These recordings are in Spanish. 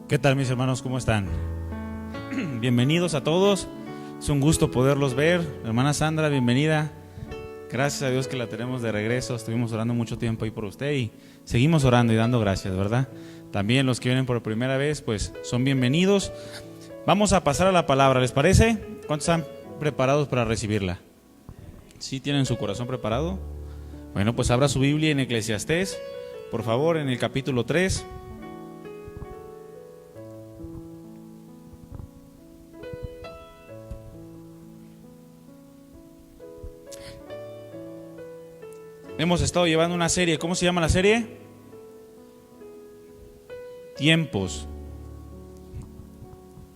¿Qué tal, mis hermanos? ¿Cómo están? Bienvenidos a todos. Es un gusto poderlos ver. Hermana Sandra, bienvenida. Gracias a Dios que la tenemos de regreso. Estuvimos orando mucho tiempo ahí por usted y seguimos orando y dando gracias, ¿verdad? También los que vienen por primera vez, pues son bienvenidos. Vamos a pasar a la palabra, ¿les parece? ¿Cuántos están preparados para recibirla? ¿Sí tienen su corazón preparado? Bueno, pues abra su Biblia en Eclesiastés, por favor, en el capítulo 3. Hemos estado llevando una serie. ¿Cómo se llama la serie? Tiempos.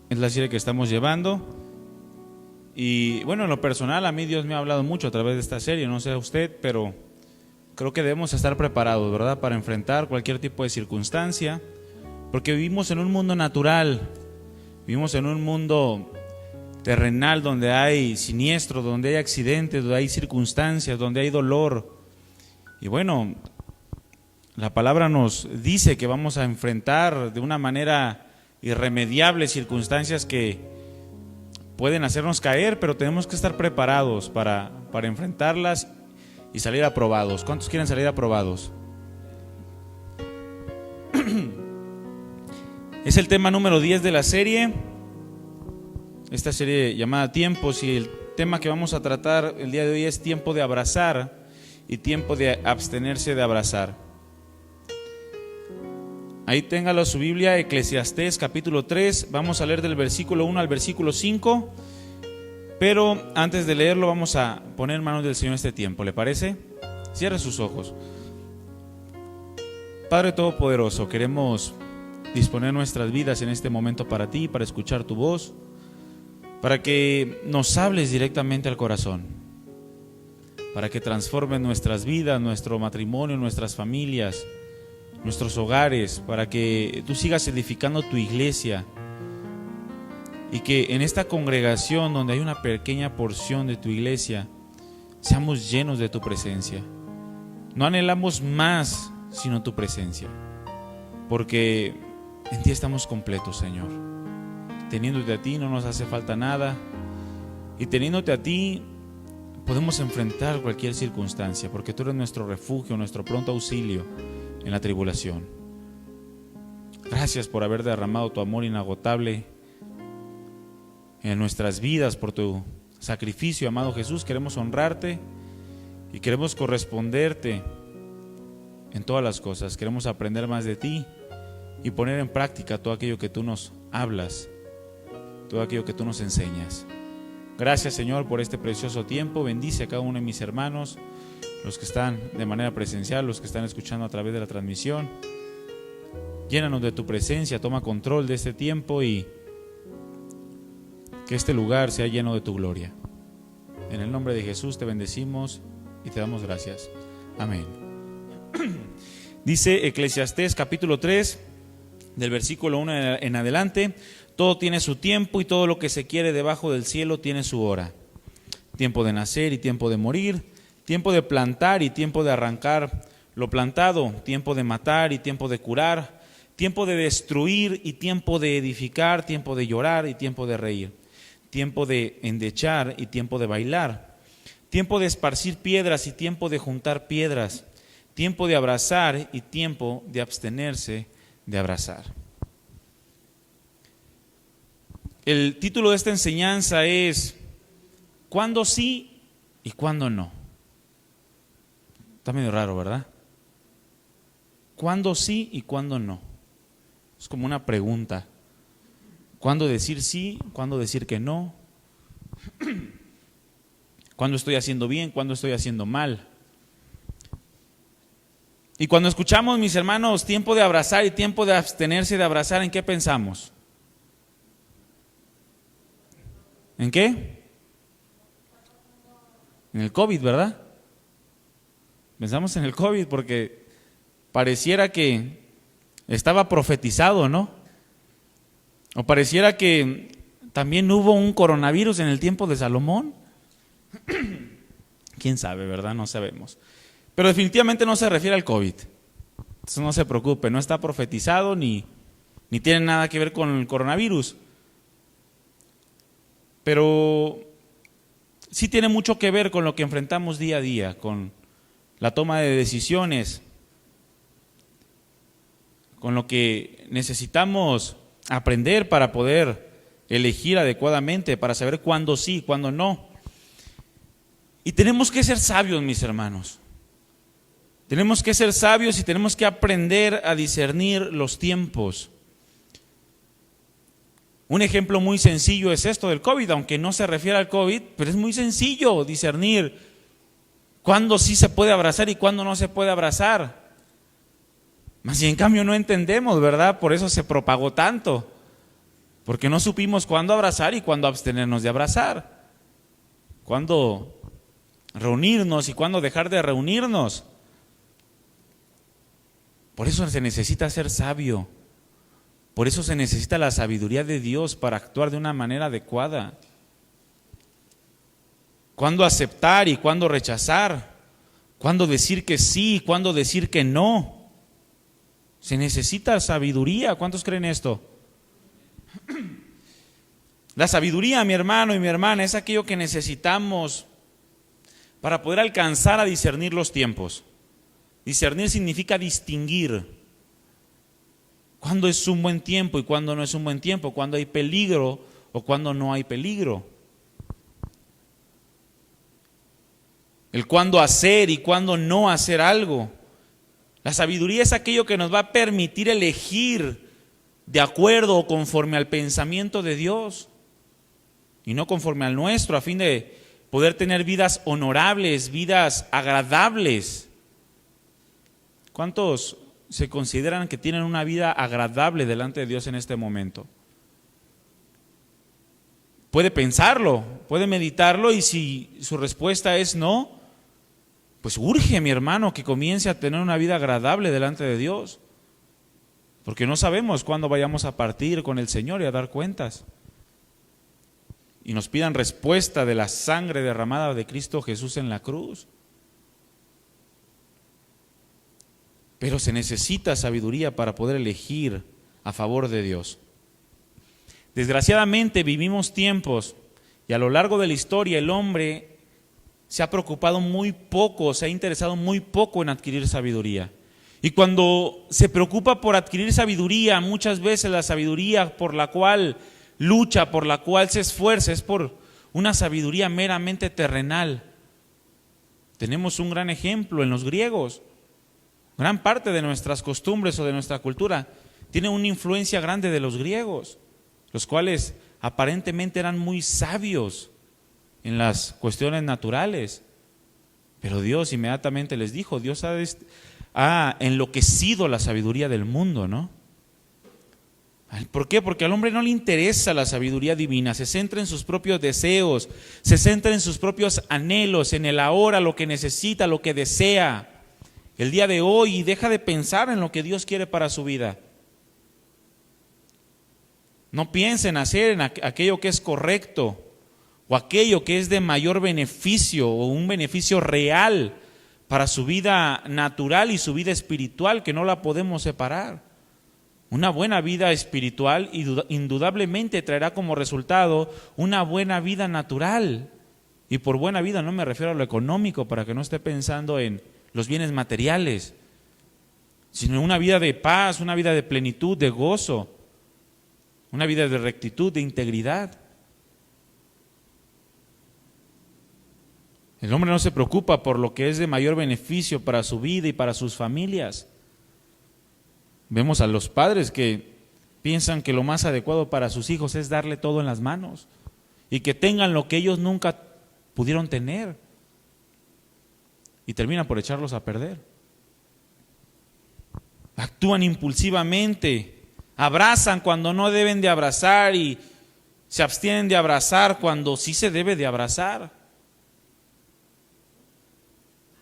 Es la serie que estamos llevando. Y bueno, en lo personal, a mí Dios me ha hablado mucho a través de esta serie. No sé a usted, pero creo que debemos estar preparados, ¿verdad? Para enfrentar cualquier tipo de circunstancia. Porque vivimos en un mundo natural. Vivimos en un mundo terrenal donde hay siniestros, donde hay accidentes, donde hay circunstancias, donde hay dolor. Y bueno, la palabra nos dice que vamos a enfrentar de una manera irremediable circunstancias que pueden hacernos caer, pero tenemos que estar preparados para enfrentarlas y salir aprobados. ¿Cuántos quieren salir aprobados? Es el tema número 10 de la serie, esta serie llamada Tiempos, y el tema que vamos a tratar el día de hoy es tiempo de abrazar y tiempo de abstenerse de abrazar. Ahí téngalo su Biblia, Eclesiastés capítulo 3, vamos a leer del versículo 1 al versículo 5, pero antes de leerlo vamos a poner en manos del Señor este tiempo, ¿le parece? Cierre sus ojos. Padre Todopoderoso, queremos disponer nuestras vidas en este momento para ti, para escuchar tu voz, para que nos hables directamente al corazón, para que transformen nuestras vidas, nuestro matrimonio, nuestras familias, nuestros hogares, para que tú sigas edificando tu iglesia y que en esta congregación donde hay una pequeña porción de tu iglesia seamos llenos de tu presencia. No anhelamos más sino tu presencia, porque en ti estamos completos, Señor. Teniéndote a ti no nos hace falta nada, y teniéndote a ti podemos enfrentar cualquier circunstancia, porque tú eres nuestro refugio, nuestro pronto auxilio en la tribulación. Gracias por haber derramado tu amor inagotable en nuestras vidas, por tu sacrificio, amado Jesús. Queremos honrarte y queremos corresponderte en todas las cosas. Queremos aprender más de ti y poner en práctica todo aquello que tú nos hablas, todo aquello que tú nos enseñas. Gracias, Señor, por este precioso tiempo. Bendice a cada uno de mis hermanos, los que están de manera presencial, los que están escuchando a través de la transmisión. Llénanos de tu presencia, toma control de este tiempo y que este lugar sea lleno de tu gloria. En el nombre de Jesús te bendecimos y te damos gracias. Amén. Dice Eclesiastés capítulo 3, del versículo 1 en adelante: todo tiene su tiempo y todo lo que se quiere debajo del cielo tiene su hora. Tiempo de nacer y tiempo de morir, tiempo de plantar y tiempo de arrancar lo plantado, tiempo de matar y tiempo de curar, tiempo de destruir y tiempo de edificar, tiempo de llorar y tiempo de reír, tiempo de endechar y tiempo de bailar, tiempo de esparcir piedras y tiempo de juntar piedras, tiempo de abrazar y tiempo de abstenerse de abrazar. El título de esta enseñanza es ¿cuándo sí y cuándo no? Está medio raro, ¿verdad? ¿Cuándo sí y cuándo no? Es como una pregunta. ¿Cuándo decir sí? ¿Cuándo decir que no? ¿Cuándo estoy haciendo bien? ¿Cuándo estoy haciendo mal? Y cuando escuchamos, mis hermanos, tiempo de abrazar y tiempo de abstenerse de abrazar, ¿en qué pensamos? ¿En qué? En el COVID, ¿verdad? Pensamos en el COVID porque pareciera que estaba profetizado, ¿no? O pareciera que también hubo un coronavirus en el tiempo de Salomón. ¿Quién sabe, verdad? No sabemos. Pero definitivamente no se refiere al COVID. Entonces no se preocupe, no está profetizado ni ni tienen nada que ver con el coronavirus. Pero sí tiene mucho que ver con lo que enfrentamos día a día, con la toma de decisiones, con lo que necesitamos aprender para poder elegir adecuadamente, para saber cuándo sí, cuándo no. Y tenemos que ser sabios, mis hermanos. Tenemos que ser sabios y tenemos que aprender a discernir los tiempos. Un ejemplo muy sencillo es esto del COVID, aunque no se refiere al COVID, pero es muy sencillo discernir cuándo sí se puede abrazar y cuándo no se puede abrazar. Mas y en cambio no entendemos, ¿verdad? Por eso se propagó tanto, porque no supimos cuándo abrazar y cuándo abstenernos de abrazar, cuándo reunirnos y cuándo dejar de reunirnos. Por eso se necesita ser sabio. Por eso se necesita la sabiduría de Dios para actuar de una manera adecuada. ¿Cuándo aceptar y cuándo rechazar? ¿Cuándo decir que sí y cuándo decir que no? Se necesita sabiduría. ¿Cuántos creen esto? La sabiduría, mi hermano y mi hermana, es aquello que necesitamos para poder alcanzar a discernir los tiempos. Discernir significa distinguir. ¿Cuándo es un buen tiempo y cuándo no es un buen tiempo? ¿Cuándo hay peligro o cuándo no hay peligro? El cuándo hacer y cuándo no hacer algo. La sabiduría es aquello que nos va a permitir elegir de acuerdo o conforme al pensamiento de Dios y no conforme al nuestro, a fin de poder tener vidas honorables, vidas agradables. ¿Cuántos se consideran que tienen una vida agradable delante de Dios en este momento? Puede pensarlo, puede meditarlo, y si su respuesta es no, pues urge, mi hermano, que comience a tener una vida agradable delante de Dios, porque no sabemos cuándo vayamos a partir con el Señor y a dar cuentas y nos pidan respuesta de la sangre derramada de Cristo Jesús en la cruz. Pero se necesita sabiduría para poder elegir a favor de Dios. Desgraciadamente vivimos tiempos y a lo largo de la historia el hombre se ha preocupado muy poco, se ha interesado muy poco en adquirir sabiduría. Y cuando se preocupa por adquirir sabiduría, muchas veces la sabiduría por la cual lucha, por la cual se esfuerza, es por una sabiduría meramente terrenal. Tenemos un gran ejemplo en los griegos. Gran parte de nuestras costumbres o de nuestra cultura tiene una influencia grande de los griegos, los cuales aparentemente eran muy sabios en las cuestiones naturales. Pero Dios inmediatamente les dijo, Dios ha enloquecido la sabiduría del mundo, ¿no? ¿Por qué? Porque al hombre no le interesa la sabiduría divina, se centra en sus propios deseos, se centra en sus propios anhelos, en el ahora, lo que necesita, lo que desea el día de hoy, y deja de pensar en lo que Dios quiere para su vida. No piensa en hacer en aquello que es correcto o aquello que es de mayor beneficio o un beneficio real para su vida natural y su vida espiritual, que no la podemos separar. Una buena vida espiritual indudablemente traerá como resultado una buena vida natural. Y por buena vida no me refiero a lo económico, para que no esté pensando en los bienes materiales, sino una vida de paz, una vida de plenitud, de gozo, una vida de rectitud, de integridad. El hombre no se preocupa por lo que es de mayor beneficio para su vida y para sus familias. Vemos a los padres que piensan que lo más adecuado para sus hijos es darle todo en las manos y que tengan lo que ellos nunca pudieron tener, y terminan por echarlos a perder. Actúan impulsivamente, abrazan cuando no deben de abrazar y se abstienen de abrazar cuando sí se debe de abrazar.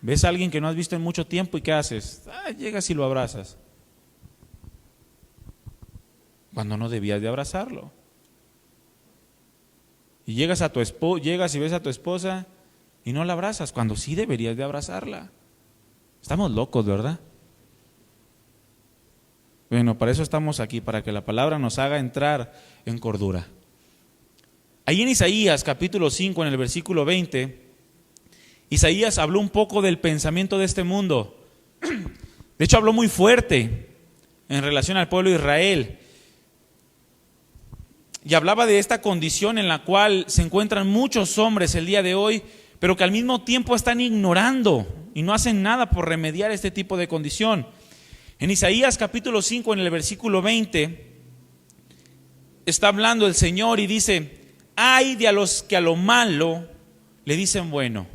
¿Ves a alguien que no has visto en mucho tiempo y qué haces? Llegas y lo abrazas, cuando no debías de abrazarlo. Y llegas y ves a tu esposa y no la abrazas, cuando sí deberías de abrazarla. Estamos locos, ¿verdad? Bueno, para eso estamos aquí, para que la palabra nos haga entrar en cordura. Ahí en Isaías capítulo 5, en el versículo 20, Isaías habló un poco del pensamiento de este mundo. De hecho, habló muy fuerte en relación al pueblo de Israel. Y hablaba de esta condición en la cual se encuentran muchos hombres el día de hoy, pero que al mismo tiempo están ignorando y no hacen nada por remediar este tipo de condición. En Isaías capítulo 5, en el versículo 20, está hablando el Señor y dice: ay de a los que a lo malo le dicen bueno,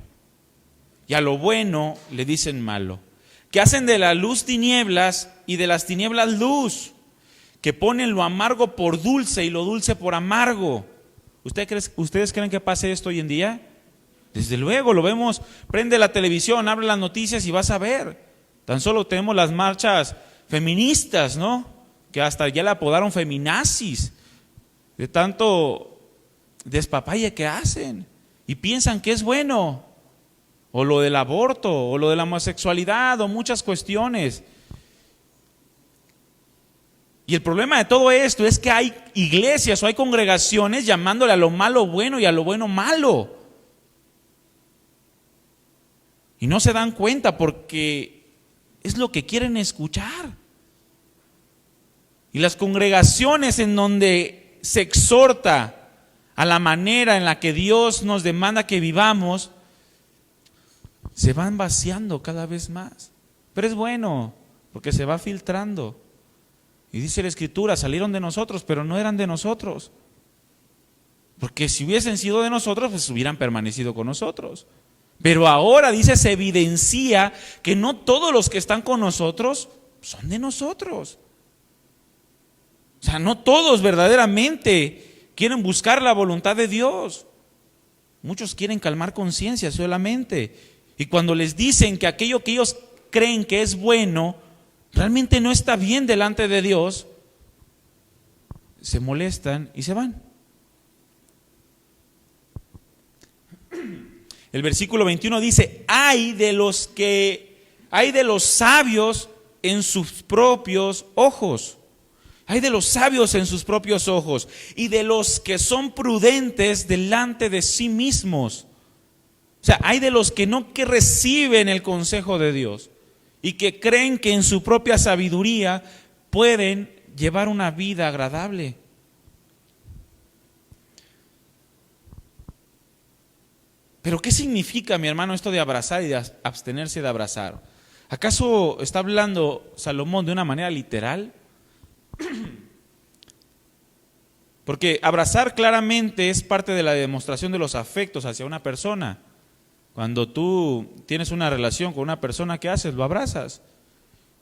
y a lo bueno le dicen malo, que hacen de la luz tinieblas y de las tinieblas luz, que ponen lo amargo por dulce y lo dulce por amargo. ¿Ustedes creen que pase esto hoy en día? Desde luego, lo vemos, prende la televisión, abre las noticias y vas a ver. Tan solo tenemos las marchas feministas, ¿no? Que hasta ya le apodaron feminazis, de tanto despapalle que hacen, y piensan que es bueno, o lo del aborto, o lo de la homosexualidad, o muchas cuestiones. Y el problema de todo esto es que hay iglesias o hay congregaciones llamándole a lo malo bueno y a lo bueno malo. Y no se dan cuenta porque es lo que quieren escuchar. Y las congregaciones en donde se exhorta a la manera en la que Dios nos demanda que vivamos, se van vaciando cada vez más. Pero es bueno, porque se va filtrando. Y dice la Escritura, salieron de nosotros, pero no eran de nosotros. Porque si hubiesen sido de nosotros, pues hubieran permanecido con nosotros. Pero ahora, dice, se evidencia que no todos los que están con nosotros son de nosotros. O sea, no todos verdaderamente quieren buscar la voluntad de Dios. Muchos quieren calmar conciencia solamente. Y cuando les dicen que aquello que ellos creen que es bueno, realmente no está bien delante de Dios, se molestan y se van. El versículo 21 dice: hay de los sabios en sus propios ojos. Hay de los sabios en sus propios ojos y de los que son prudentes delante de sí mismos. O sea, hay de los que no que reciben el consejo de Dios y que creen que en su propia sabiduría pueden llevar una vida agradable. Pero ¿qué significa, mi hermano, esto de abrazar y de abstenerse de abrazar? ¿Acaso está hablando Salomón de una manera literal? Porque abrazar claramente es parte de la demostración de los afectos hacia una persona. Cuando tú tienes una relación con una persona, ¿qué haces? Lo abrazas.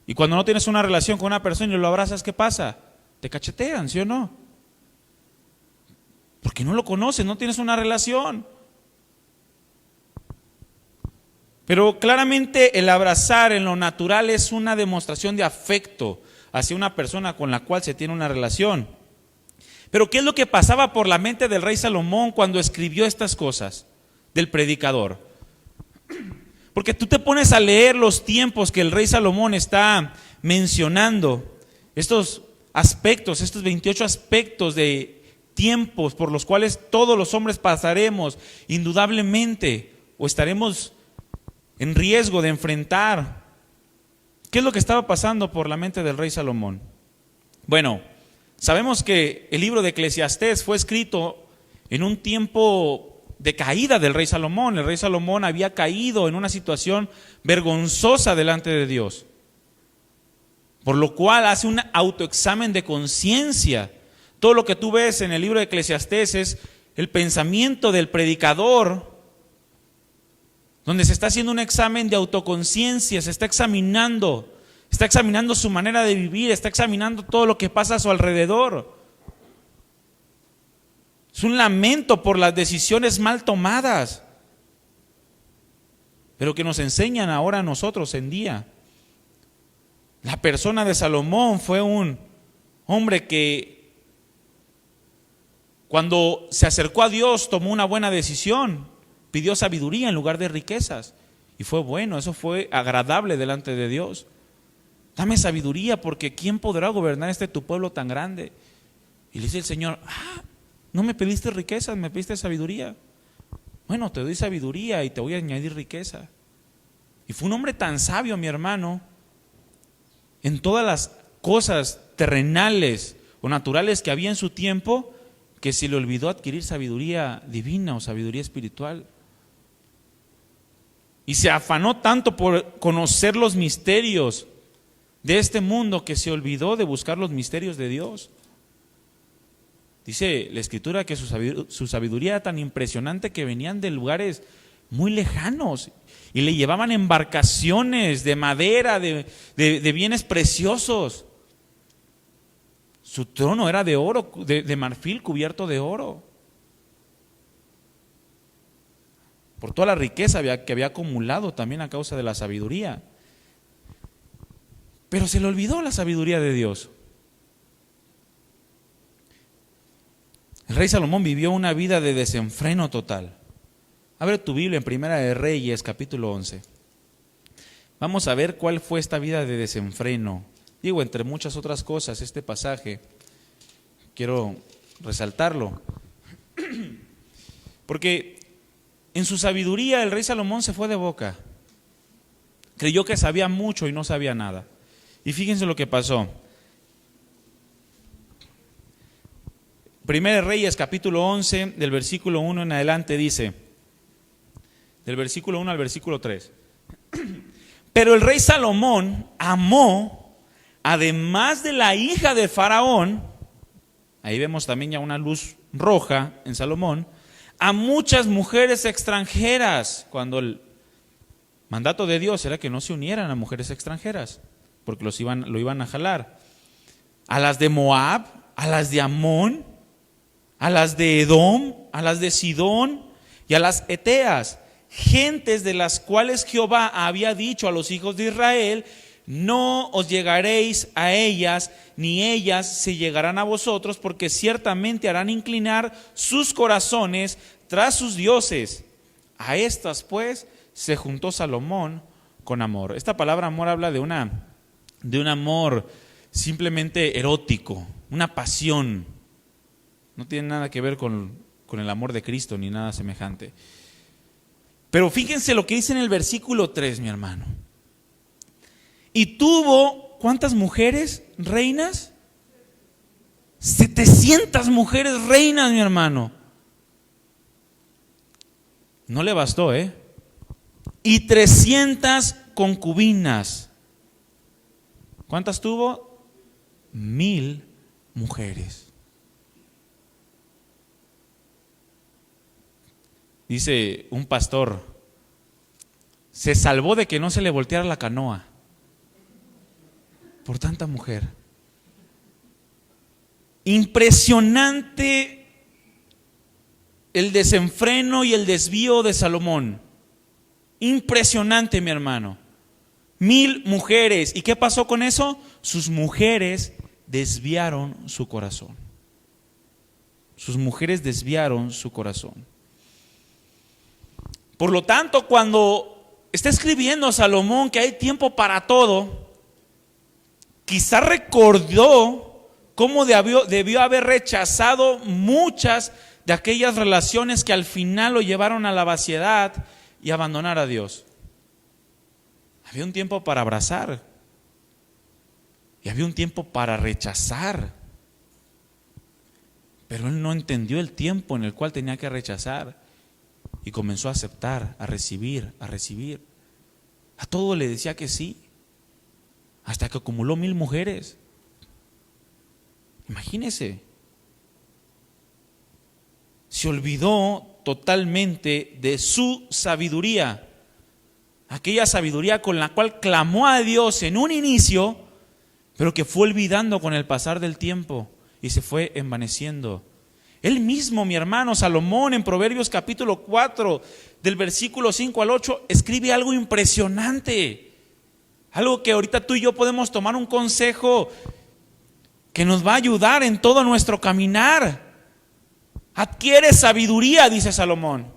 Y cuando no tienes una relación con una persona y lo abrazas, ¿qué pasa? Te cachetean, ¿sí o no? Porque no lo conoces, no tienes una relación. Pero claramente el abrazar en lo natural es una demostración de afecto hacia una persona con la cual se tiene una relación. Pero ¿qué es lo que pasaba por la mente del rey Salomón cuando escribió estas cosas del predicador? Porque tú te pones a leer los tiempos que el rey Salomón está mencionando, estos aspectos, estos 28 aspectos de tiempos por los cuales todos los hombres pasaremos indudablemente o estaremos en riesgo de enfrentar. ¿Qué es lo que estaba pasando por la mente del rey Salomón? Bueno, sabemos que el libro de Eclesiastés fue escrito en un tiempo de caída del rey Salomón. El rey Salomón había caído en una situación vergonzosa delante de Dios, por lo cual hace un autoexamen de conciencia. Todo lo que tú ves en el libro de Eclesiastés es el pensamiento del predicador, donde se está haciendo un examen de autoconciencia, se está examinando su manera de vivir, está examinando todo lo que pasa a su alrededor. Es un lamento por las decisiones mal tomadas, pero que nos enseñan ahora a nosotros en día. La persona de Salomón fue un hombre que cuando se acercó a Dios tomó una buena decisión. Pidió sabiduría en lugar de riquezas. Y fue bueno, eso fue agradable delante de Dios. Dame sabiduría, porque ¿quién podrá gobernar tu pueblo tan grande? Y le dice el Señor, no me pediste riquezas, me pediste sabiduría. Bueno, te doy sabiduría y te voy a añadir riqueza. Y fue un hombre tan sabio, mi hermano, en todas las cosas terrenales o naturales que había en su tiempo, que se le olvidó adquirir sabiduría divina o sabiduría espiritual. Y se afanó tanto por conocer los misterios de este mundo que se olvidó de buscar los misterios de Dios. Dice la Escritura que su sabiduría era tan impresionante que venían de lugares muy lejanos y le llevaban embarcaciones de madera, de bienes preciosos. Su trono era de oro, de marfil cubierto de oro. Por toda la riqueza que había acumulado también a causa de la sabiduría. Pero se le olvidó la sabiduría de Dios. El rey Salomón vivió una vida de desenfreno total. Abre tu Biblia en Primera de Reyes, capítulo 11. Vamos a ver cuál fue esta vida de desenfreno. Digo, entre muchas otras cosas, este pasaje, quiero resaltarlo. Porque en su sabiduría el rey Salomón se fue de boca. Creyó que sabía mucho y no sabía nada. Y fíjense lo que pasó. Primera de Reyes, capítulo 11, del versículo 1 en adelante dice, del versículo 1 al versículo 3. Pero el rey Salomón amó, además de la hija de Faraón, ahí vemos también ya una luz roja en Salomón, a muchas mujeres extranjeras, cuando el mandato de Dios era que no se unieran a mujeres extranjeras, porque lo iban a jalar. A las de Moab, a las de Amón, a las de Edom, a las de Sidón y a las Eteas, gentes de las cuales Jehová había dicho a los hijos de Israel, no os llegaréis a ellas, ni ellas se llegarán a vosotros, porque ciertamente harán inclinar sus corazones tras sus dioses. A estas pues se juntó Salomón con amor. Esta palabra amor habla de un amor simplemente erótico, una pasión. No tiene nada que ver con el amor de Cristo ni nada semejante. Pero fíjense lo que dice en el versículo 3, mi hermano. Y tuvo, ¿cuántas mujeres reinas? 700 mujeres reinas, mi hermano. No le bastó, Y 300 concubinas. ¿Cuántas tuvo? 1000 mujeres. Dice un pastor, se salvó de que no se le volteara la canoa por tanta mujer. Impresionante el desenfreno y el desvío de Salomón. Impresionante, mi hermano. 1000 mujeres. ¿Y qué pasó con eso? Sus mujeres desviaron su corazón. Sus mujeres desviaron su corazón. Por lo tanto, cuando está escribiendo Salomón que hay tiempo para todo, quizá recordó cómo debió haber rechazado muchas de aquellas relaciones que al final lo llevaron a la vaciedad y abandonar a Dios. Había un tiempo para abrazar y había un tiempo para rechazar, pero él no entendió el tiempo en el cual tenía que rechazar. Y comenzó a aceptar, a recibir, a recibir. A todo le decía que sí. Hasta que acumuló 1000 mujeres. Imagínese. Se olvidó totalmente de su sabiduría. Aquella sabiduría con la cual clamó a Dios en un inicio, pero que fue olvidando con el pasar del tiempo y se fue envaneciendo. Él mismo, mi hermano Salomón, en Proverbios capítulo 4, del versículo 5 al 8, escribe algo impresionante. Algo que ahorita tú y yo podemos tomar un consejo que nos va a ayudar en todo nuestro caminar. Adquiere sabiduría, dice Salomón.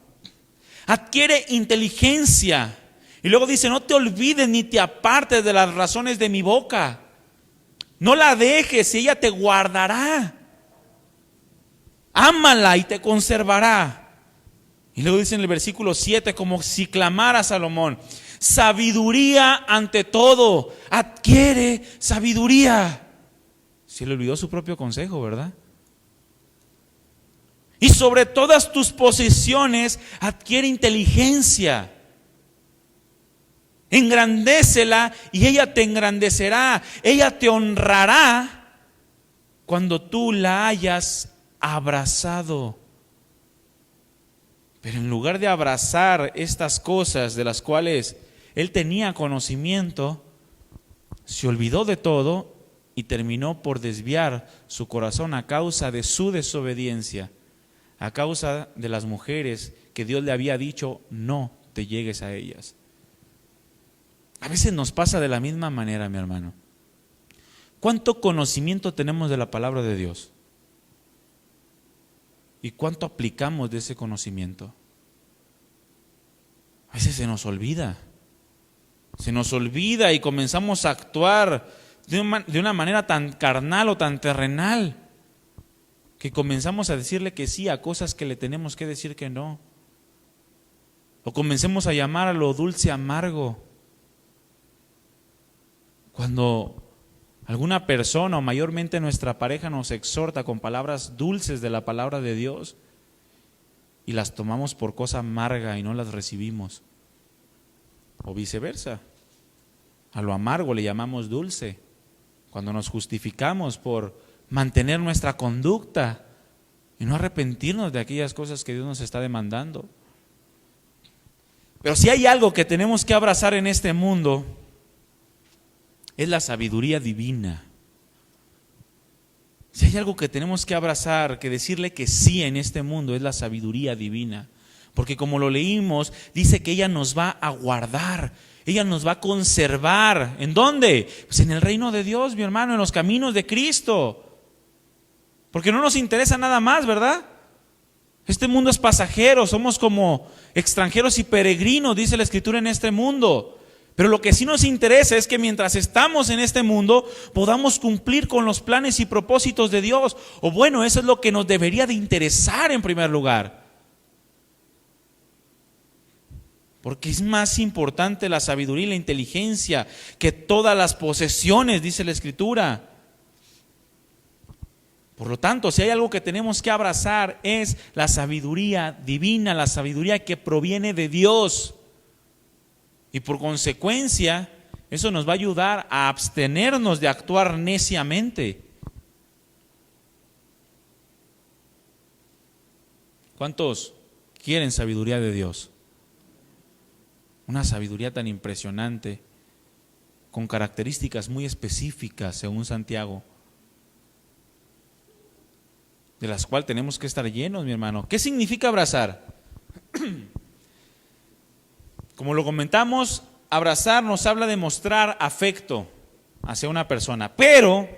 Adquiere inteligencia. Y luego dice, no te olvides ni te apartes de las razones de mi boca. No la dejes y ella te guardará. Ámala y te conservará. Y luego dice en el versículo 7, como si clamara Salomón, sabiduría ante todo, adquiere sabiduría. Se le olvidó su propio consejo, ¿verdad? Y sobre todas tus posesiones adquiere inteligencia. Engrandécela y ella te engrandecerá. Ella te honrará cuando tú la hayas abrazado. Pero en lugar de abrazar estas cosas de las cuales él tenía conocimiento, se olvidó de todo y terminó por desviar su corazón a causa de su desobediencia, a causa de las mujeres que Dios le había dicho, no te llegues a ellas. A veces nos pasa de la misma manera, mi hermano. ¿Cuánto conocimiento tenemos de la palabra de Dios? ¿Y cuánto aplicamos de ese conocimiento? A veces se nos olvida. Se nos olvida y comenzamos a actuar de una manera tan carnal o tan terrenal que comenzamos a decirle que sí a cosas que le tenemos que decir que no. O comencemos a llamar a lo dulce amargo. Cuando alguna persona o mayormente nuestra pareja nos exhorta con palabras dulces de la palabra de Dios y las tomamos por cosa amarga y no las recibimos. O viceversa. A lo amargo le llamamos dulce. Cuando nos justificamos por mantener nuestra conducta y no arrepentirnos de aquellas cosas que Dios nos está demandando. Pero si hay algo que tenemos que abrazar en este mundo, es la sabiduría divina. Si hay algo que tenemos que abrazar, que decirle que sí en este mundo, es la sabiduría divina. Porque como lo leímos, dice que ella nos va a guardar, ella nos va a conservar. ¿En dónde? Pues en el reino de Dios, mi hermano, en los caminos de Cristo. Porque no nos interesa nada más, ¿verdad? Este mundo es pasajero, somos como extranjeros y peregrinos, dice la Escritura, en este mundo. Pero lo que sí nos interesa es que mientras estamos en este mundo podamos cumplir con los planes y propósitos de Dios. O bueno, eso es lo que nos debería de interesar en primer lugar. Porque es más importante la sabiduría y la inteligencia que todas las posesiones, dice la Escritura. Por lo tanto, si hay algo que tenemos que abrazar es la sabiduría divina, la sabiduría que proviene de Dios. Y por consecuencia, eso nos va a ayudar a abstenernos de actuar neciamente. ¿Cuántos quieren sabiduría de Dios? Una sabiduría tan impresionante, con características muy específicas, según Santiago, de las cuales tenemos que estar llenos, mi hermano. ¿Qué significa abrazar? Como lo comentamos, abrazar nos habla de mostrar afecto hacia una persona, pero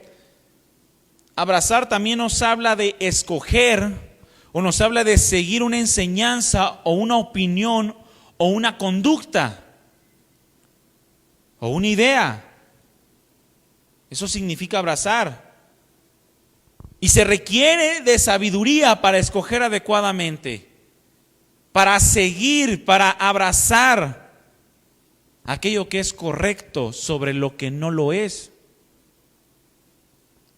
abrazar también nos habla de escoger o nos habla de seguir una enseñanza o una opinión o una conducta o una idea. Eso significa abrazar. Y se requiere de sabiduría para escoger adecuadamente, para seguir, para abrazar aquello que es correcto sobre lo que no lo es.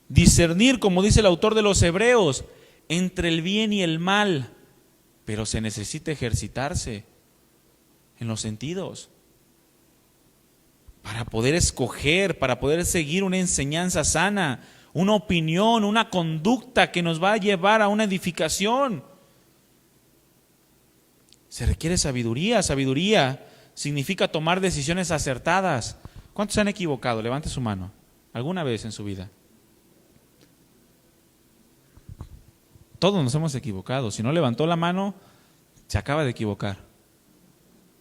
Discernir, como dice el autor de los Hebreos, entre el bien y el mal, pero se necesita ejercitarse en los sentidos para poder escoger, para poder seguir una enseñanza sana, una opinión, una conducta que nos va a llevar a una edificación. Se requiere sabiduría. Sabiduría significa tomar decisiones acertadas. ¿Cuántos se han equivocado? Levante su mano. ¿Alguna vez en su vida? Todos nos hemos equivocado. Si no levantó la mano, se acaba de equivocar,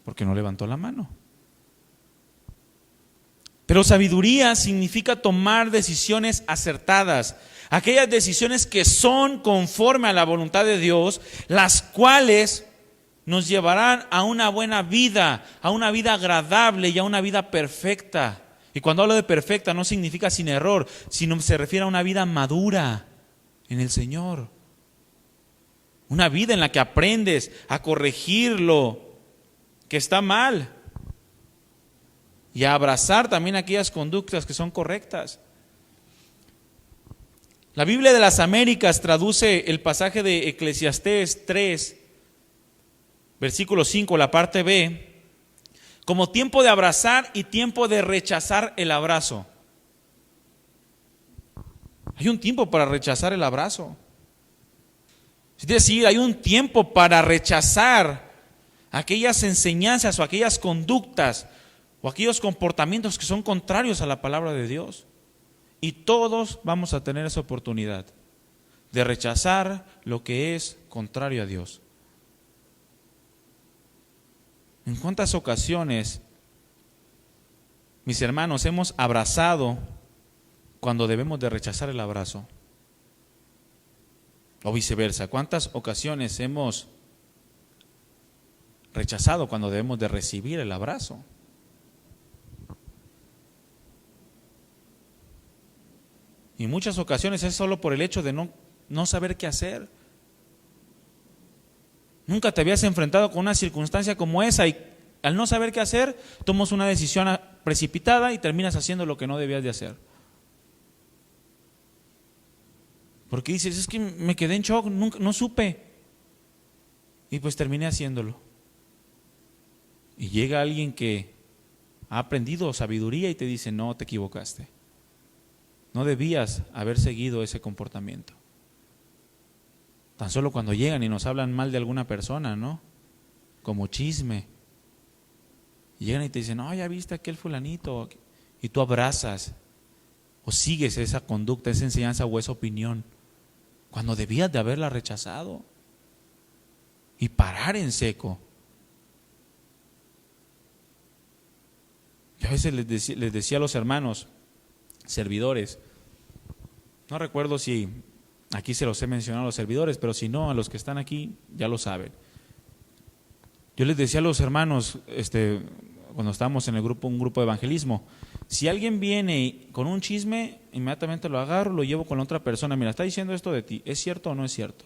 porque no levantó la mano. Pero sabiduría significa tomar decisiones acertadas, aquellas decisiones que son conforme a la voluntad de Dios, las cuales nos llevarán a una buena vida, a una vida agradable y a una vida perfecta. Y cuando hablo de perfecta no significa sin error, sino se refiere a una vida madura en el Señor. Una vida en la que aprendes a corregir lo que está mal y a abrazar también aquellas conductas que son correctas. La Biblia de las Américas traduce el pasaje de Eclesiastés 3, versículo 5, la parte B, como tiempo de abrazar y tiempo de rechazar el abrazo. Hay un tiempo para rechazar el abrazo. Es decir, hay un tiempo para rechazar aquellas enseñanzas o aquellas conductas o aquellos comportamientos que son contrarios a la palabra de Dios. Y todos vamos a tener esa oportunidad de rechazar lo que es contrario a Dios. ¿En cuántas ocasiones, mis hermanos, hemos abrazado cuando debemos de rechazar el abrazo? O viceversa, ¿cuántas ocasiones hemos rechazado cuando debemos de recibir el abrazo? Y en muchas ocasiones es solo por el hecho de no saber qué hacer. Nunca te habías enfrentado con una circunstancia como esa y al no saber qué hacer, tomas una decisión precipitada y terminas haciendo lo que no debías de hacer. Porque dices, es que me quedé en shock, no supe. Y pues terminé haciéndolo. Y llega alguien que ha aprendido sabiduría y te dice, no, te equivocaste. No debías haber seguido ese comportamiento. Tan solo cuando llegan y nos hablan mal de alguna persona, ¿no? Como chisme. Y llegan y te dicen, no, ya viste aquel fulanito. Y tú abrazas o sigues esa conducta, esa enseñanza o esa opinión, cuando debías de haberla rechazado. Y parar en seco. Yo a veces les decía a los hermanos, servidores, no recuerdo si aquí se los he mencionado a los servidores, pero si no, a los que están aquí ya lo saben. Yo les decía a los hermanos, cuando estábamos en el grupo, un grupo de evangelismo, si alguien viene con un chisme, inmediatamente lo agarro, lo llevo con la otra persona, mira, está diciendo esto de ti, ¿es cierto o no es cierto?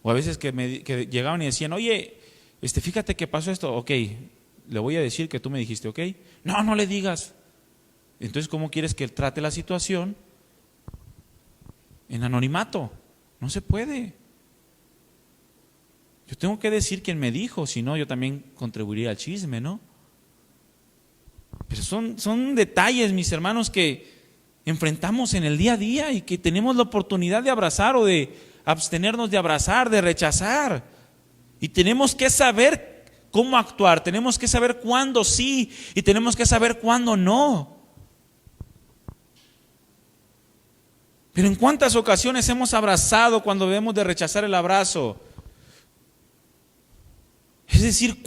O a veces que llegaban y decían, oye, fíjate que pasó esto, ok, le voy a decir que tú me dijiste, ok, no le digas. Entonces, ¿cómo quieres que él trate la situación? En anonimato. No se puede. Yo tengo que decir quién me dijo, si no, yo también contribuiría al chisme, ¿no? Pero son detalles, mis hermanos, que enfrentamos en el día a día y que tenemos la oportunidad de abrazar o de abstenernos de abrazar, de rechazar. Y tenemos que saber cómo actuar, tenemos que saber cuándo sí y tenemos que saber cuándo no. Pero ¿en cuántas ocasiones hemos abrazado cuando debemos de rechazar el abrazo? Es decir,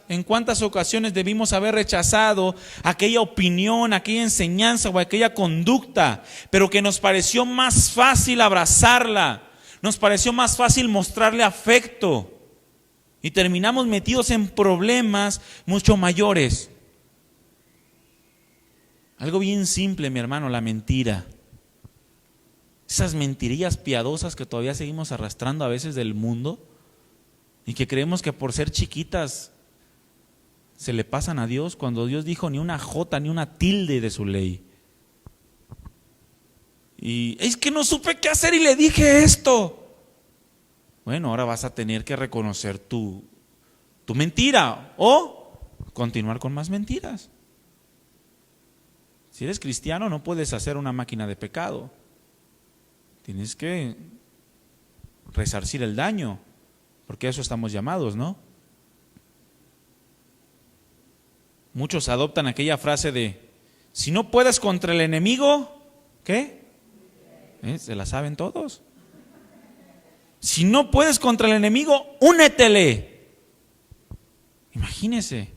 en cuántas ocasiones debimos haber rechazado aquella opinión, aquella enseñanza o aquella conducta, pero que nos pareció más fácil abrazarla, nos pareció más fácil mostrarle afecto y terminamos metidos en problemas mucho mayores. Algo bien simple, mi hermano, la mentira. Esas mentirillas piadosas que todavía seguimos arrastrando a veces del mundo y que creemos que por ser chiquitas se le pasan a Dios, cuando Dios dijo ni una jota ni una tilde de su ley. Y es que no supe qué hacer y le dije esto. Bueno, ahora vas a tener que reconocer tu mentira o continuar con más mentiras. Si eres cristiano no puedes hacer una máquina de pecado. Tienes que resarcir el daño, porque a eso estamos llamados, ¿no? Muchos adoptan aquella frase de, si no puedes contra el enemigo, ¿qué? Se la saben todos. Si no puedes contra el enemigo, únetele. Imagínese,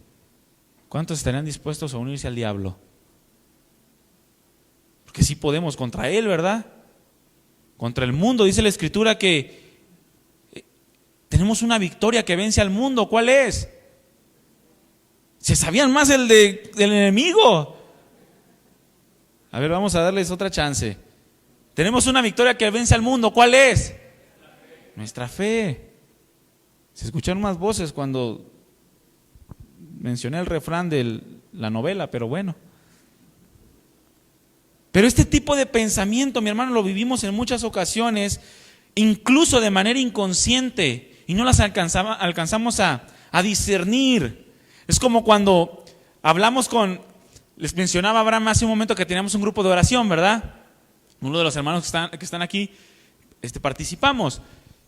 ¿cuántos estarían dispuestos a unirse al diablo? Porque sí podemos contra él, ¿verdad? Contra el mundo, dice la Escritura que tenemos una victoria que vence al mundo. ¿Cuál es? Se sabían más del enemigo. A ver, vamos a darles otra chance. Tenemos una victoria que vence al mundo. ¿Cuál es? Nuestra fe. Se escucharon más voces cuando mencioné el refrán de la novela, pero bueno. Pero este tipo de pensamiento, mi hermano, lo vivimos en muchas ocasiones, incluso de manera inconsciente, y no las alcanzamos a discernir. Es como cuando hablamos les mencionaba Abraham hace un momento que teníamos un grupo de oración, ¿verdad? Uno de los hermanos que están aquí, participamos.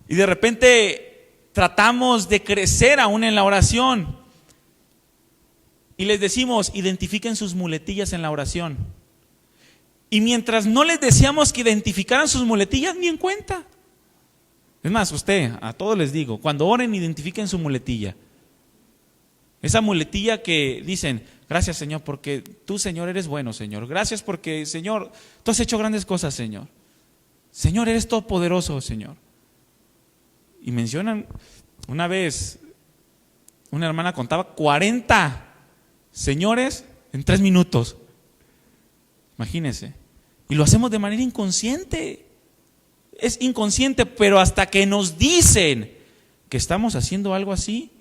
Y de repente tratamos de crecer aún en la oración. Y les decimos, identifiquen sus muletillas en la oración. Y mientras no les decíamos que identificaran sus muletillas, ni en cuenta. Es más, a todos les digo, cuando oren, identifiquen su muletilla. Esa muletilla que dicen, gracias Señor, porque tú Señor eres bueno, Señor. Gracias porque Señor, tú has hecho grandes cosas, Señor. Señor, eres todopoderoso, Señor. Y mencionan, una vez, una hermana contaba 40 señores en 3 minutos. Imagínense. Y lo hacemos de manera inconsciente. Es inconsciente, pero hasta que nos dicen que estamos haciendo algo así,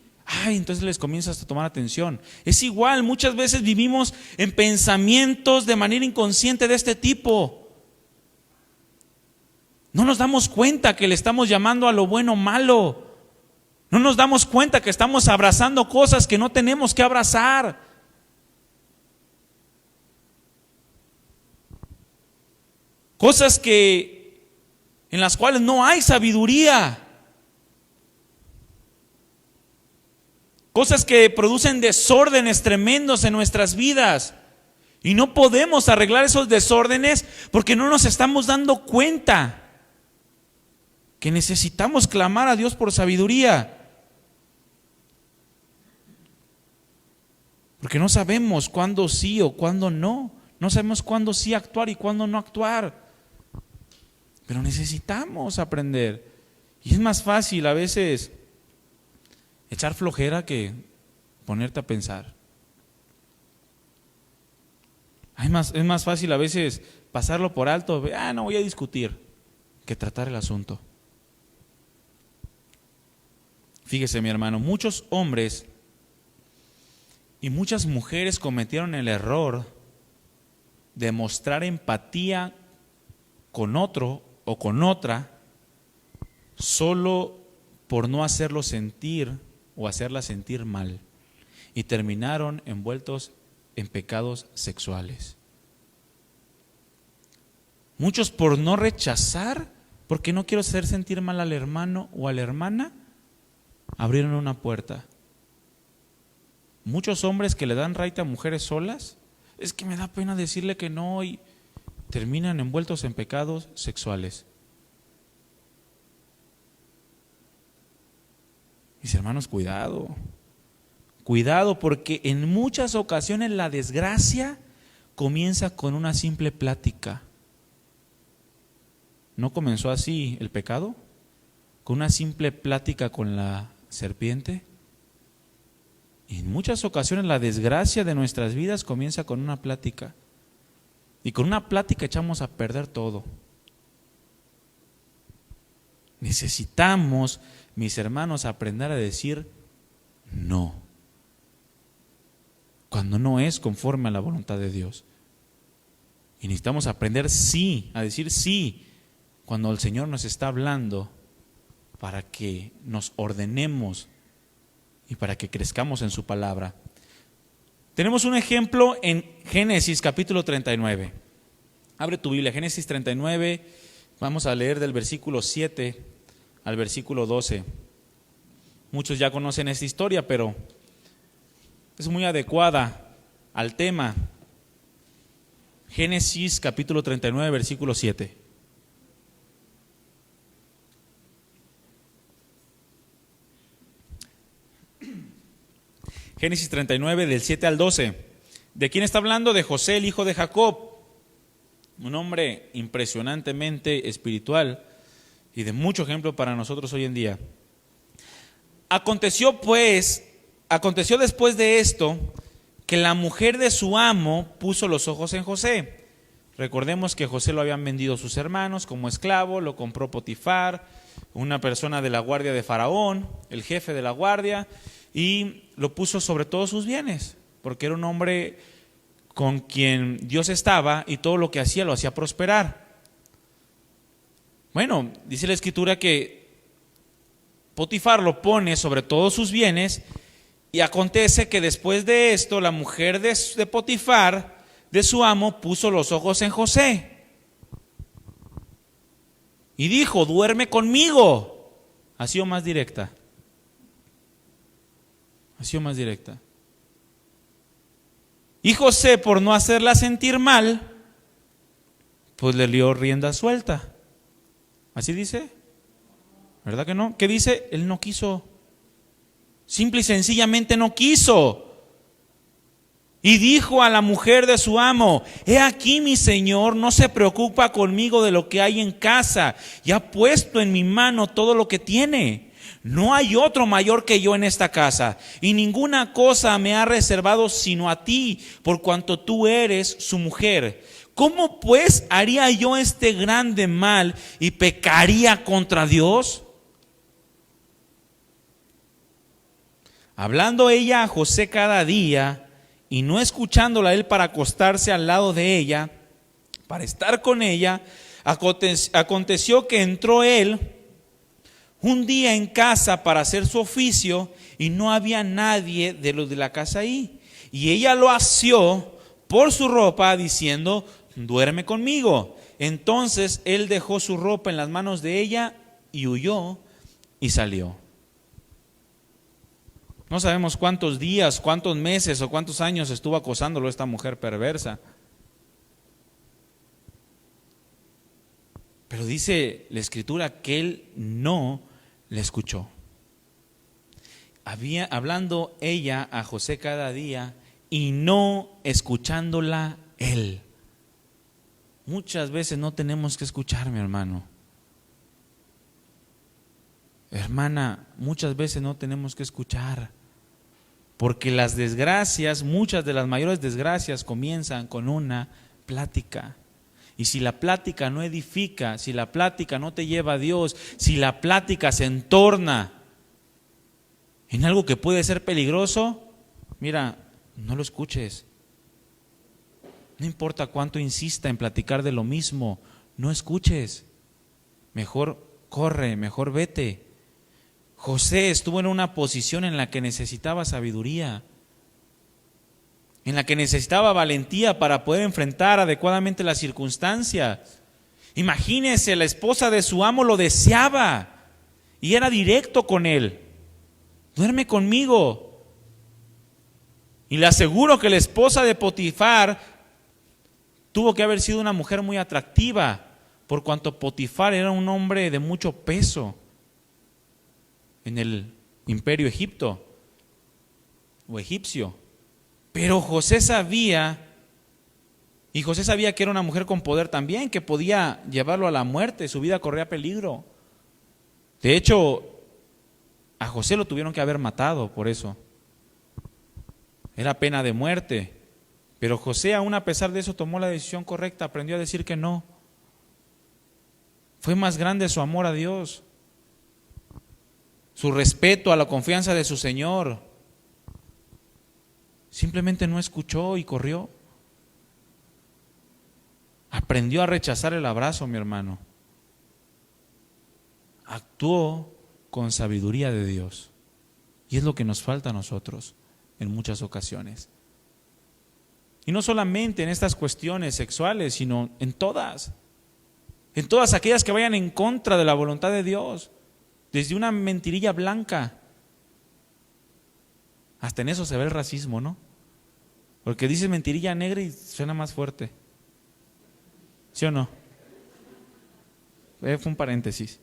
entonces les comienzas a tomar atención. Es igual, muchas veces vivimos en pensamientos de manera inconsciente de este tipo. No nos damos cuenta que le estamos llamando a lo bueno malo. No nos damos cuenta que estamos abrazando cosas que no tenemos que abrazar. Cosas en las cuales no hay sabiduría. Cosas que producen desórdenes tremendos en nuestras vidas. Y no podemos arreglar esos desórdenes porque no nos estamos dando cuenta que necesitamos clamar a Dios por sabiduría. Porque no sabemos cuándo sí o cuándo no. No sabemos cuándo sí actuar y cuándo no actuar. Pero necesitamos aprender. Y es más fácil a veces echar flojera que ponerte a pensar. Es más fácil a veces pasarlo por alto. No voy a discutir, que tratar el asunto. Fíjese, mi hermano, muchos hombres y muchas mujeres cometieron el error de mostrar empatía con otro o con otra solo por no hacerlo sentir o hacerla sentir mal, y terminaron envueltos en pecados sexuales. Muchos por no rechazar, porque no quiero hacer sentir mal al hermano o a la hermana, abrieron una puerta. Muchos hombres que le dan raite a mujeres solas, es que me da pena decirle que no, y terminan envueltos en pecados sexuales. Mis hermanos, cuidado, porque en muchas ocasiones la desgracia comienza con una simple plática. ¿No comenzó así el pecado? ¿Con una simple plática con la serpiente? Y en muchas ocasiones la desgracia de nuestras vidas comienza con una plática. Y con una plática echamos a perder todo. Necesitamos, mis hermanos, aprender a decir no, cuando no es conforme a la voluntad de Dios. Y necesitamos aprender sí, a decir sí, cuando el Señor nos está hablando, para que nos ordenemos y para que crezcamos en su palabra. Tenemos un ejemplo en Génesis capítulo 39. Abre tu Biblia, Génesis 39, vamos a leer del versículo 7 al versículo 12. Muchos ya conocen esta historia, pero es muy adecuada al tema. Génesis capítulo 39, versículo 7. Génesis 39, del 7 al 12. ¿De quién está hablando? De José, el hijo de Jacob. Un hombre impresionantemente espiritual y de mucho ejemplo para nosotros hoy en día. Aconteció después de esto que la mujer de su amo puso los ojos en José. Recordemos que José lo habían vendido sus hermanos como esclavo, lo compró Potifar, una persona de la guardia de Faraón, el jefe de la guardia, y lo puso sobre todos sus bienes, porque era un hombre con quien Dios estaba y todo lo que hacía lo hacía prosperar. Bueno, dice la Escritura que Potifar lo pone sobre todos sus bienes, y acontece que después de esto la mujer de Potifar, de su amo, puso los ojos en José y dijo: duerme conmigo. Ha sido más directa. Y José, por no hacerla sentir mal, pues le dio rienda suelta. ¿Así dice? ¿Verdad que no? ¿Qué dice? Él no quiso. Simple y sencillamente no quiso. Y dijo a la mujer de su amo: he aquí mi señor no se preocupa conmigo de lo que hay en casa, y ha puesto en mi mano todo lo que tiene. No hay otro mayor que yo en esta casa, y ninguna cosa me ha reservado sino a ti, por cuanto tú eres su mujer. ¿Cómo pues haría yo este grande mal y pecaría contra Dios? Hablando ella a José cada día, y no escuchándola él para acostarse al lado de ella, para estar con ella, aconteció que entró él un día en casa para hacer su oficio, y no había nadie de los de la casa ahí. Y ella lo asió por su ropa, diciendo: duerme conmigo. Entonces él dejó su ropa en las manos de ella y huyó y salió. No sabemos cuántos días, cuántos meses o cuántos años estuvo acosándolo esta mujer perversa. Pero dice la Escritura que él no le escuchó. Hablando ella a José cada día y no escuchándola él. Muchas veces no tenemos que escuchar, mi hermano. Hermana, muchas veces no tenemos que escuchar, porque las desgracias, muchas de las mayores desgracias comienzan con una plática. Y si la plática no edifica, si la plática no te lleva a Dios, si la plática se entorna en algo que puede ser peligroso, mira, no lo escuches. No importa cuánto insista en platicar de lo mismo, no escuches. Mejor corre, mejor vete. José estuvo en una posición en la que necesitaba sabiduría, en la que necesitaba valentía para poder enfrentar adecuadamente las circunstancias. Imagínese, la esposa de su amo lo deseaba y era directo con él: duerme conmigo. Y le aseguro que la esposa de Potifar tuvo que haber sido una mujer muy atractiva, por cuanto Potifar era un hombre de mucho peso en el imperio egipcio. Pero José sabía que era una mujer con poder también, que podía llevarlo a la muerte, su vida corría peligro. De hecho, a José lo tuvieron que haber matado por eso. Era pena de muerte. Pero José, aún a pesar de eso, tomó la decisión correcta, aprendió a decir que no. Fue más grande su amor a Dios, su respeto a la confianza de su Señor. Simplemente no escuchó y corrió. Aprendió a rechazar el abrazo, mi hermano. Actuó con sabiduría de Dios. Y es lo que nos falta a nosotros en muchas ocasiones. Y no solamente en estas cuestiones sexuales, sino en todas aquellas que vayan en contra de la voluntad de Dios. Desde una mentirilla blanca, hasta en eso se ve el racismo, ¿no? Porque dice mentirilla negra y suena más fuerte. ¿Sí o no? Fue un paréntesis.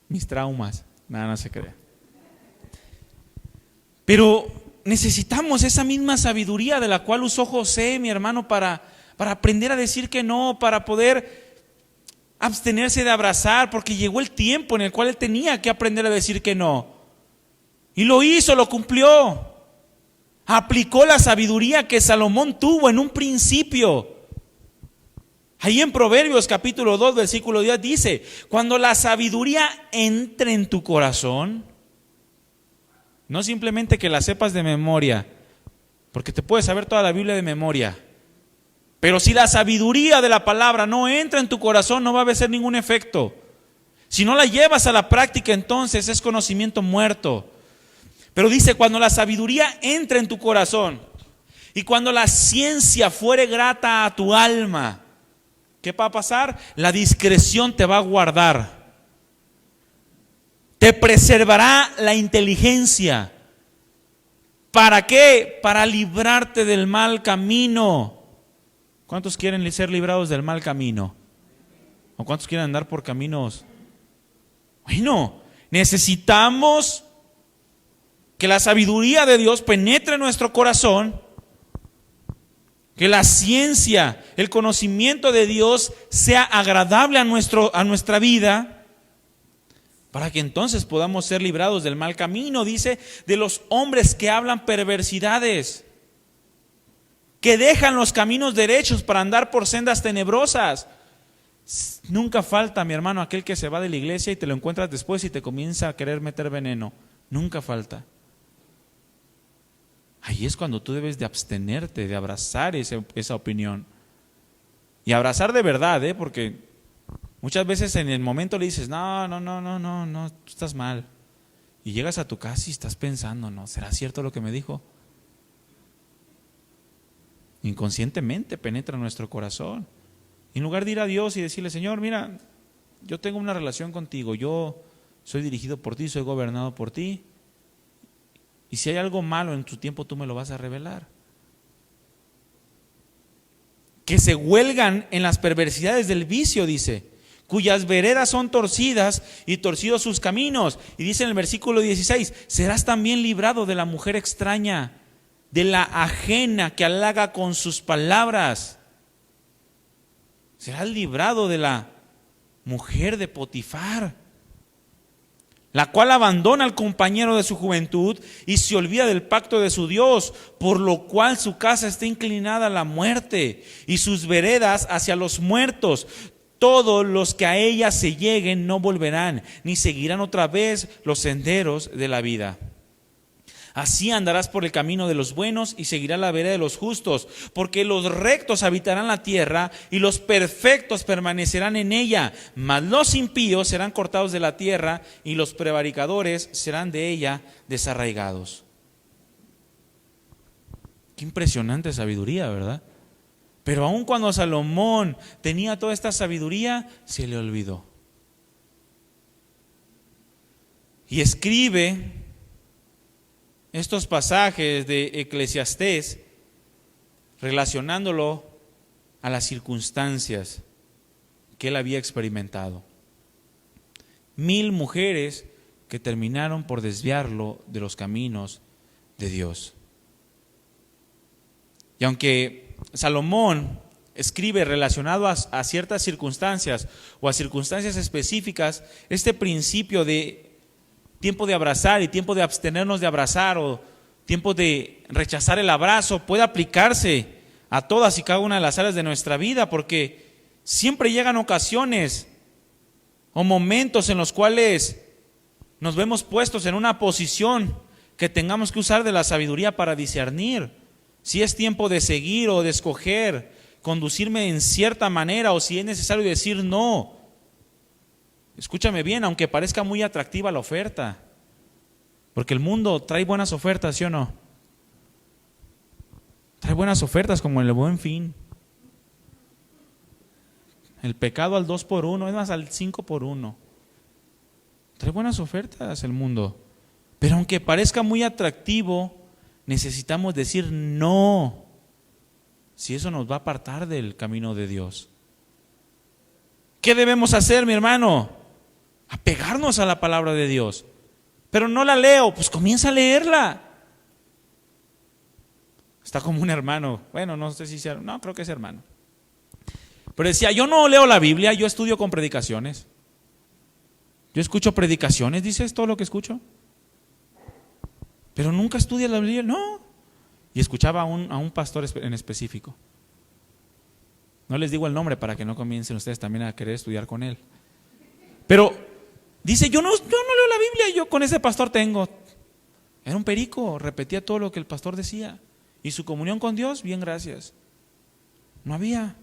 Mis traumas, nada, no se crea. Pero necesitamos esa misma sabiduría de la cual usó José, mi hermano, para aprender a decir que no, para poder abstenerse de abrazar porque llegó el tiempo en el cual él tenía que aprender a decir que no. Y lo hizo, lo cumplió. Aplicó la sabiduría que Salomón tuvo en un principio. Ahí en Proverbios capítulo 2 versículo 10 dice: cuando la sabiduría entre en tu corazón, no simplemente que la sepas de memoria, porque te puedes saber toda la Biblia de memoria, pero si la sabiduría de la palabra no entra en tu corazón, no va a hacer ningún efecto. Si no la llevas a la práctica, entonces es conocimiento muerto. Pero dice: cuando la sabiduría entra en tu corazón y cuando la ciencia fuere grata a tu alma, ¿qué va a pasar? La discreción te va a guardar. Te preservará la inteligencia. ¿Para qué? Para librarte del mal camino. ¿Cuántos quieren ser librados del mal camino? ¿O cuántos quieren andar por caminos? Bueno, necesitamos que la sabiduría de Dios penetre en nuestro corazón, que la ciencia, el conocimiento de Dios sea agradable a nuestra vida, para que entonces podamos ser librados del mal camino. Dice: de los hombres que hablan perversidades, que dejan los caminos derechos para andar por sendas tenebrosas. Nunca falta, mi hermano, aquel que se va de la iglesia y te lo encuentras después y te comienza a querer meter veneno. Nunca falta. Ahí es cuando tú debes de abstenerte, de abrazar esa opinión. Y abrazar de verdad, porque muchas veces en el momento le dices: no, tú estás mal. Y llegas a tu casa y estás pensando: no, ¿será cierto lo que me dijo? Inconscientemente penetra en nuestro corazón. En lugar de ir a Dios y decirle: Señor, mira, yo tengo una relación contigo, yo soy dirigido por ti, soy gobernado por ti. Y si hay algo malo en tu tiempo, tú me lo vas a revelar. Que se huelgan en las perversidades del vicio, dice, cuyas veredas son torcidas y torcidos sus caminos. Y dice en el versículo 16: serás también librado de la mujer extraña, de la ajena que halaga con sus palabras. Serás librado de la mujer de Potifar, la cual abandona al compañero de su juventud y se olvida del pacto de su Dios, por lo cual su casa está inclinada a la muerte y sus veredas hacia los muertos. Todos los que a ella se lleguen no volverán, ni seguirán otra vez los senderos de la vida. Así andarás por el camino de los buenos y seguirás la vereda de los justos, porque los rectos habitarán la tierra y los perfectos permanecerán en ella, mas los impíos serán cortados de la tierra y los prevaricadores serán de ella desarraigados. Qué impresionante sabiduría, ¿verdad? Pero aun cuando Salomón tenía toda esta sabiduría, se le olvidó. Y escribe estos pasajes de Eclesiastés relacionándolo a las circunstancias que él había experimentado. 1000 mujeres que terminaron por desviarlo de los caminos de Dios. Y aunque Salomón escribe relacionado a ciertas circunstancias o a circunstancias específicas, este principio de tiempo de abrazar y tiempo de abstenernos de abrazar o tiempo de rechazar el abrazo puede aplicarse a todas y cada una de las áreas de nuestra vida, porque siempre llegan ocasiones o momentos en los cuales nos vemos puestos en una posición que tengamos que usar de la sabiduría para discernir si es tiempo de seguir o de escoger, conducirme en cierta manera, o si es necesario decir no. Escúchame bien, aunque parezca muy atractiva la oferta, porque el mundo trae buenas ofertas, ¿sí o no? Trae buenas ofertas como el Buen Fin. El pecado al 2x1, es más, al 5x1. Trae buenas ofertas el mundo. Pero aunque parezca muy atractivo, necesitamos decir no, si eso nos va a apartar del camino de Dios. ¿Qué debemos hacer, mi hermano? Apegarnos a la palabra de Dios. Pero no la leo, pues comienza a leerla. Está como un hermano, bueno, no sé si sea, no, creo que es hermano, Pero decía, yo no leo la Biblia, yo estudio con predicaciones. Yo escucho predicaciones, dice, es todo lo que escucho. Pero nunca estudia la Biblia, no. Y escuchaba a un pastor en específico. No les digo el nombre para que no comiencen ustedes también a querer estudiar con él. Pero dice, yo no leo la Biblia, yo con ese pastor tengo. Era un perico, repetía todo lo que el pastor decía. Y su comunión con Dios, bien, gracias. No había.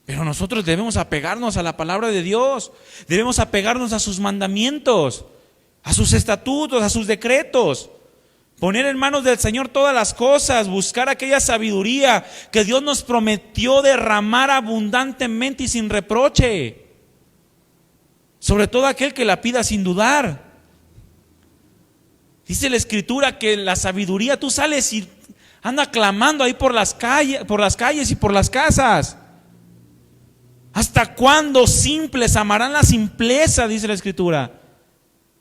Pero nosotros debemos apegarnos a la palabra de Dios. Debemos apegarnos a sus mandamientos, a sus estatutos, a sus decretos. Poner en manos del Señor todas las cosas, buscar aquella sabiduría que Dios nos prometió derramar abundantemente y sin reproche. Sobre todo aquel que la pida sin dudar. Dice la Escritura que la sabiduría, tú sales y anda clamando ahí por las calles y por las casas. ¿Hasta cuándo simples amarán la simpleza? Dice la Escritura.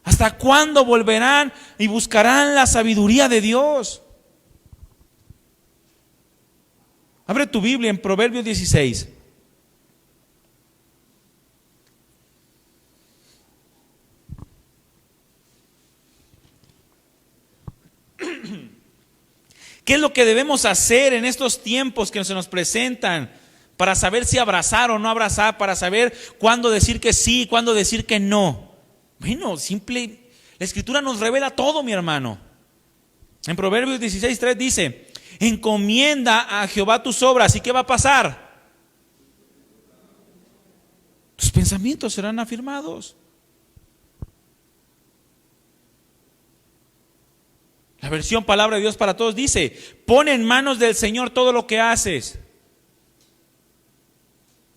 ¿Hasta cuándo volverán y buscarán la sabiduría de Dios? Abre tu Biblia en Proverbios 16. ¿Qué es lo que debemos hacer en estos tiempos que se nos presentan para saber si abrazar o no abrazar, para saber cuándo decir que sí, cuándo decir que no? Bueno, simple, la Escritura nos revela todo, mi hermano. En Proverbios 16:3 dice, encomienda a Jehová tus obras. ¿Y qué va a pasar? Tus pensamientos serán afirmados. La versión Palabra de Dios para Todos dice, pon en manos del Señor todo lo que haces.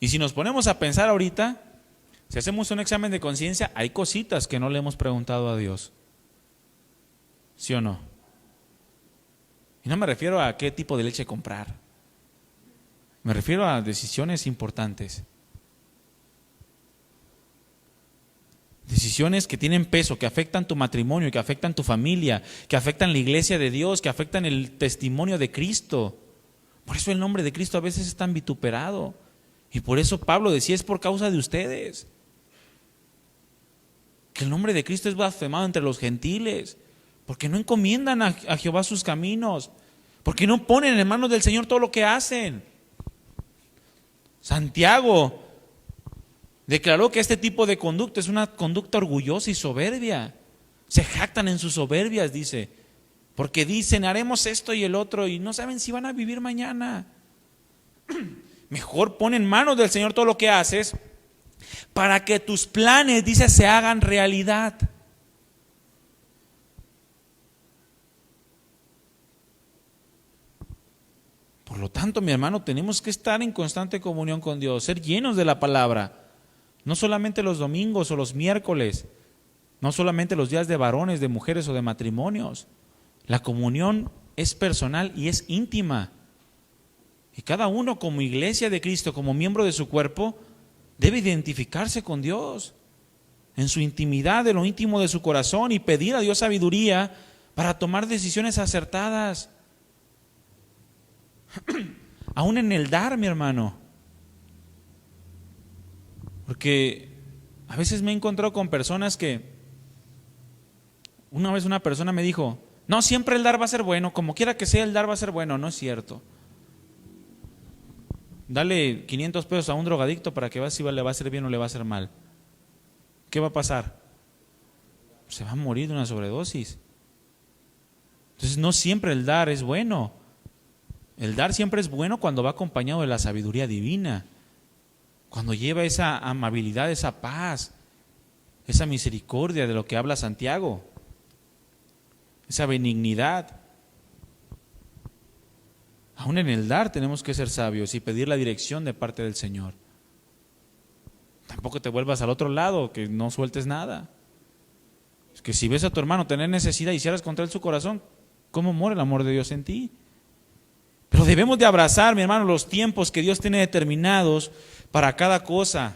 Y si nos ponemos a pensar ahorita, si hacemos un examen de conciencia, hay cositas que no le hemos preguntado a Dios. ¿Sí o no? Y no me refiero a qué tipo de leche comprar. Me refiero a decisiones importantes. Decisiones que tienen peso, que afectan tu matrimonio, que afectan tu familia, que afectan la iglesia de Dios, que afectan el testimonio de Cristo. Por eso el nombre de Cristo a veces es tan vituperado. Y por eso Pablo decía, es por causa de ustedes. Que el nombre de Cristo es blasfemado entre los gentiles. Porque no encomiendan a Jehová sus caminos. Porque no ponen en manos del Señor todo lo que hacen. Santiago declaró que este tipo de conducta es una conducta orgullosa y soberbia. Se jactan en sus soberbias, dice. Porque dicen, haremos esto y el otro y no saben si van a vivir mañana. Mejor pon en manos del Señor todo lo que haces para que tus planes, dice, se hagan realidad. Por lo tanto, mi hermano, tenemos que estar en constante comunión con Dios, ser llenos de la palabra. No solamente los domingos o los miércoles, no solamente los días de varones, de mujeres o de matrimonios. La comunión es personal y es íntima. Y cada uno como iglesia de Cristo, como miembro de su cuerpo, debe identificarse con Dios en su intimidad, en lo íntimo de su corazón y pedir a Dios sabiduría para tomar decisiones acertadas. Aún en el dar, mi hermano. Porque a veces me he encontrado con personas que, una vez una persona me dijo, no, siempre el dar va a ser bueno, como quiera que sea el dar va a ser bueno. No es cierto. Dale 500 pesos a un drogadicto para que vea si le va a hacer bien o le va a hacer mal. ¿Qué va a pasar? Se va a morir de una sobredosis. Entonces no siempre el dar es bueno. El dar siempre es bueno cuando va acompañado de la sabiduría divina. Cuando lleva esa amabilidad, esa paz, esa misericordia de lo que habla Santiago, esa benignidad. Aún en el dar tenemos que ser sabios y pedir la dirección de parte del Señor. Tampoco te vuelvas al otro lado, que no sueltes nada. Es que si ves a tu hermano tener necesidad y cierras contra él su corazón, ¿cómo muere el amor de Dios en ti? Pero debemos de abrazar, mi hermano, los tiempos que Dios tiene determinados para cada cosa.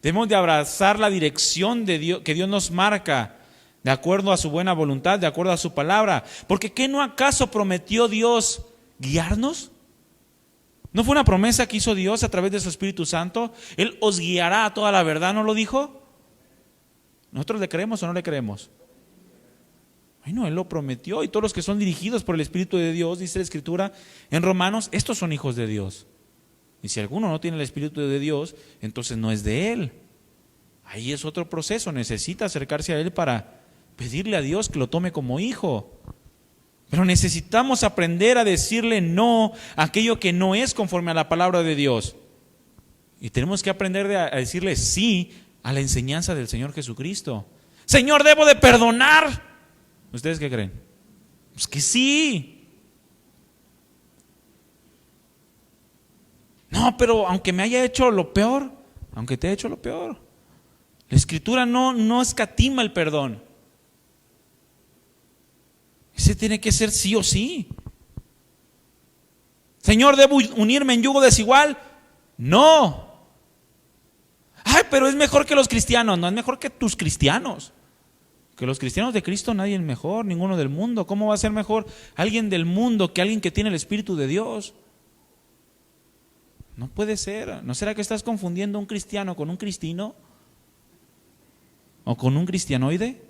Debemos de abrazar la dirección de Dios, que Dios nos marca, de acuerdo a su buena voluntad, de acuerdo a su palabra. Porque ¿qué no acaso prometió Dios guiarnos? ¿No fue una promesa que hizo Dios a través de su Espíritu Santo? Él os guiará a toda la verdad, ¿no lo dijo? ¿Nosotros le creemos o no le creemos? Bueno, Él lo prometió, y todos los que son dirigidos por el Espíritu de Dios, dice la Escritura en Romanos, estos son hijos de Dios. Y si alguno no tiene el Espíritu de Dios, entonces no es de Él. Ahí es otro proceso, necesita acercarse a Él para pedirle a Dios que lo tome como hijo. Pero necesitamos aprender a decirle no a aquello que no es conforme a la palabra de Dios. Y tenemos que aprender a decirle sí a la enseñanza del Señor Jesucristo. Señor, ¿debo de perdonar? ¿Ustedes qué creen? Pues que sí. No, pero aunque me haya hecho lo peor, aunque te haya hecho lo peor. La Escritura no escatima el perdón. Ese tiene que ser sí o sí. Señor, ¿debo unirme en yugo desigual? No. Ay, pero es mejor que los cristianos. No, es mejor que tus cristianos. Que los cristianos de Cristo nadie es mejor, ninguno del mundo. ¿Cómo va a ser mejor alguien del mundo que alguien que tiene el Espíritu de Dios? No puede ser. ¿No será que estás confundiendo un cristiano con un cristino? ¿O con un cristianoide?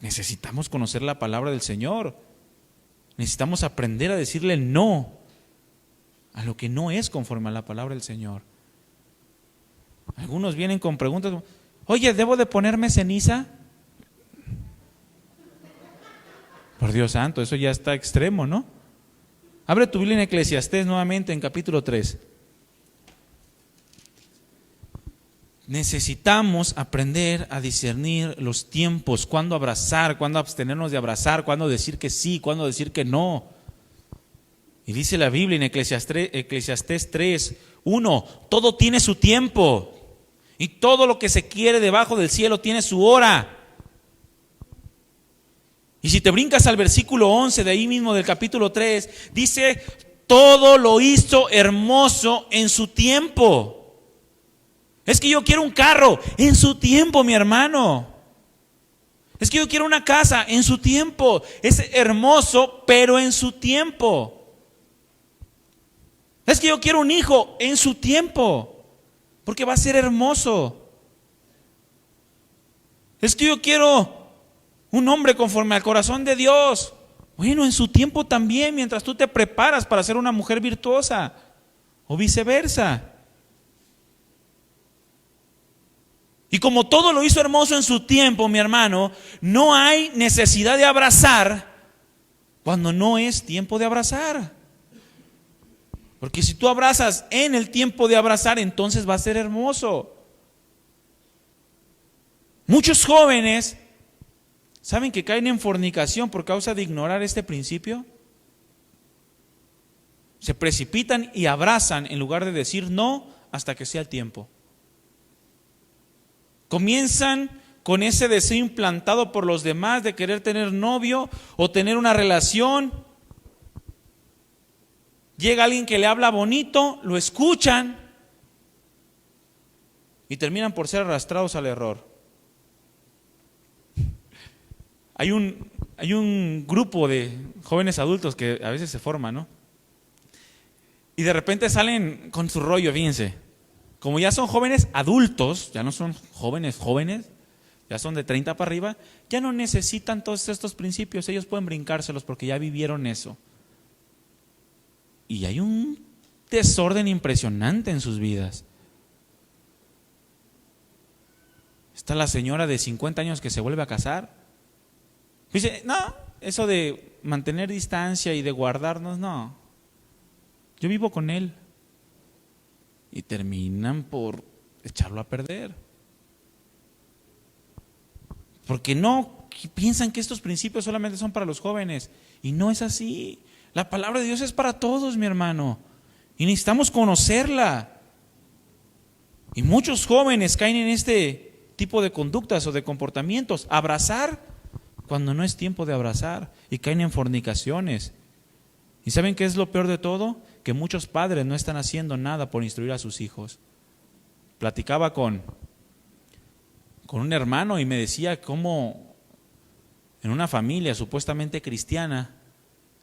Necesitamos conocer la palabra del Señor. Necesitamos aprender a decirle no a lo que no es conforme a la palabra del Señor. Algunos vienen con preguntas como, oye, ¿debo de ponerme ceniza? Por Dios santo, eso ya está extremo, ¿no? Abre tu Biblia en Eclesiastés nuevamente en capítulo 3. Necesitamos aprender a discernir los tiempos, cuándo abrazar, cuándo abstenernos de abrazar, cuándo decir que sí, cuándo decir que no. Y dice la Biblia en Eclesiastés 3:1, todo tiene su tiempo y todo lo que se quiere debajo del cielo tiene su hora. Y si te brincas al versículo 11 de ahí mismo del capítulo 3, dice, todo lo hizo hermoso en su tiempo. Es que yo quiero un carro en su tiempo, mi hermano. Es que yo quiero una casa en su tiempo. Es hermoso, pero en su tiempo. Es que yo quiero un hijo en su tiempo, porque va a ser hermoso. Es que yo quiero un hombre conforme al corazón de Dios. Bueno, en su tiempo también, mientras tú te preparas para ser una mujer virtuosa, o viceversa. Y como todo lo hizo hermoso en su tiempo, mi hermano, no hay necesidad de abrazar cuando no es tiempo de abrazar. Porque si tú abrazas en el tiempo de abrazar, entonces va a ser hermoso. Muchos jóvenes, ¿saben que caen en fornicación por causa de ignorar este principio? Se precipitan y abrazan en lugar de decir no hasta que sea el tiempo. Comienzan con ese deseo implantado por los demás de querer tener novio o tener una relación. Llega alguien que le habla bonito, lo escuchan y terminan por ser arrastrados al error. Hay un grupo de jóvenes adultos que a veces se forman, ¿no? Y de repente salen con su rollo, fíjense. Como ya son jóvenes adultos, ya no son jóvenes, ya son de 30 para arriba, ya no necesitan todos estos principios, ellos pueden brincárselos porque ya vivieron eso. Y hay un desorden impresionante en sus vidas. Está la señora de 50 años que se vuelve a casar. Dice, no, eso de mantener distancia y de guardarnos, no. Yo vivo con él. Y terminan por echarlo a perder. Porque no piensan que estos principios solamente son para los jóvenes. Y no es así. La palabra de Dios es para todos, mi hermano. Y necesitamos conocerla. Y muchos jóvenes caen en este tipo de conductas o de comportamientos. Abrazar cuando no es tiempo de abrazar. Y caen en fornicaciones. ¿Y saben qué es lo peor de todo? Que muchos padres no están haciendo nada por instruir a sus hijos. Platicaba con un hermano y me decía cómo en una familia supuestamente cristiana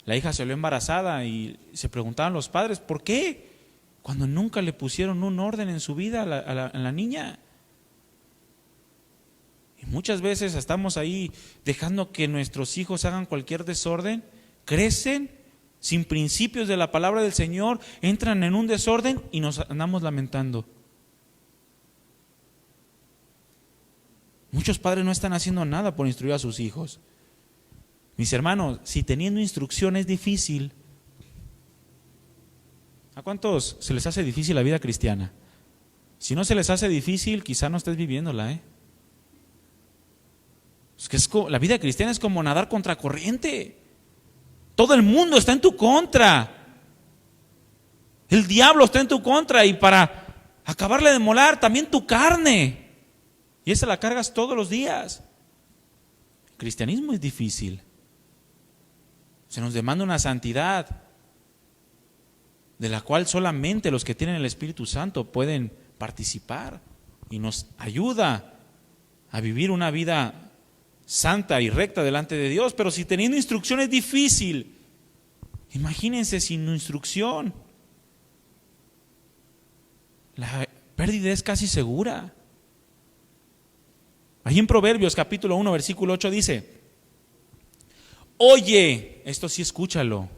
La hija salió embarazada y se preguntaban los padres, ¿por qué? Cuando nunca le pusieron un orden en su vida a la niña. Y muchas veces estamos ahí dejando que nuestros hijos hagan cualquier desorden, crecen sin principios de la palabra del Señor, entran en un desorden y nos andamos lamentando. Muchos padres no están haciendo nada por instruir a sus hijos. Mis hermanos, si teniendo instrucción es difícil, ¿a cuántos se les hace difícil la vida cristiana? Si no se les hace difícil, quizá no estés viviéndola, Es que la vida cristiana es como nadar contra corriente. Todo el mundo está en tu contra. El diablo está en tu contra y para acabarle de molar también tu carne. Y esa la cargas todos los días. El cristianismo es difícil. Se nos demanda una santidad de la cual solamente los que tienen el Espíritu Santo pueden participar y nos ayuda a vivir una vida santa y recta delante de Dios. Pero si teniendo instrucción es difícil, imagínense sin instrucción. La pérdida es casi segura. Ahí en Proverbios capítulo 1 versículo 8 dice: oye, esto sí escúchalo.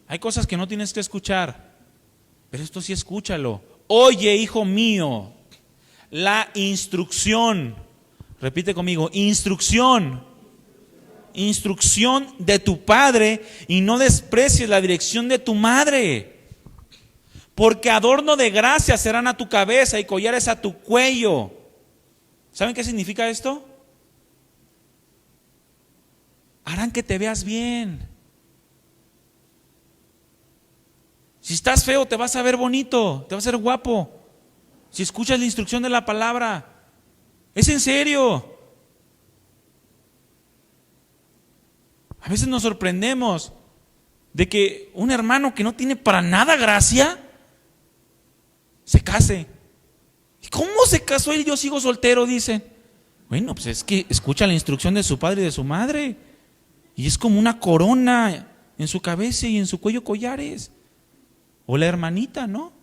Hay cosas que no tienes que escuchar, pero esto sí escúchalo. Oye, hijo mío, la instrucción. Repite conmigo, instrucción. Instrucción de tu padre y no desprecies la dirección de tu madre. Porque adorno de gracia serán a tu cabeza y collares a tu cuello. ¿Saben qué significa esto? Harán que te veas bien. Si estás feo, te vas a ver bonito, te vas a ver guapo. Si escuchas la instrucción de la palabra. Es en serio. A veces nos sorprendemos de que un hermano que no tiene para nada gracia se case. ¿Y cómo se casó él y yo sigo soltero? Dicen. Bueno, pues es que escucha la instrucción de su padre y de su madre. Y es como una corona en su cabeza y en su cuello collares. O la hermanita, ¿no?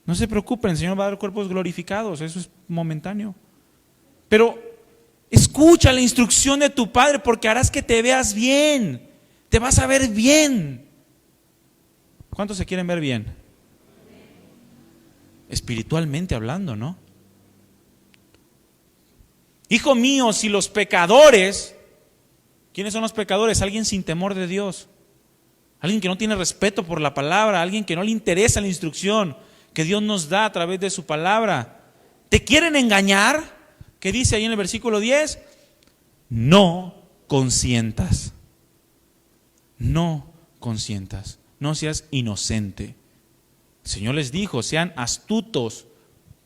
No se preocupen, el Señor va a dar cuerpos glorificados, eso es momentáneo. Pero escucha la instrucción de tu padre porque harás que te veas bien, te vas a ver bien. ¿Cuántos se quieren ver bien? Espiritualmente hablando, ¿no? Hijo mío, si los pecadores, ¿quiénes son los pecadores? Alguien sin temor de Dios, alguien que no tiene respeto por la palabra, alguien que no le interesa la instrucción que Dios nos da a través de su palabra. ¿Te quieren engañar? ¿Qué dice ahí en el versículo 10? No consientas. No consientas. No seas inocente. El Señor les dijo, sean astutos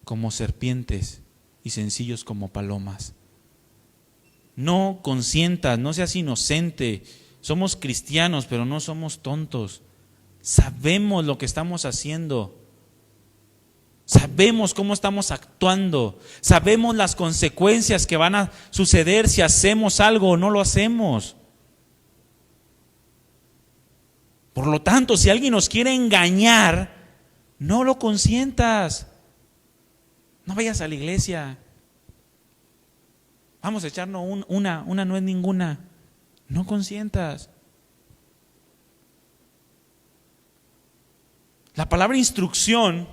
como serpientes y sencillos como palomas. No consientas, no seas inocente. Somos cristianos, pero no somos tontos. Sabemos lo que estamos haciendo. Sabemos cómo estamos actuando. Sabemos las consecuencias que van a suceder si hacemos algo o no lo hacemos. Por lo tanto, si alguien nos quiere engañar, no lo consientas. No vayas a la iglesia. Vamos a echarnos una no es ninguna. No consientas. La palabra instrucción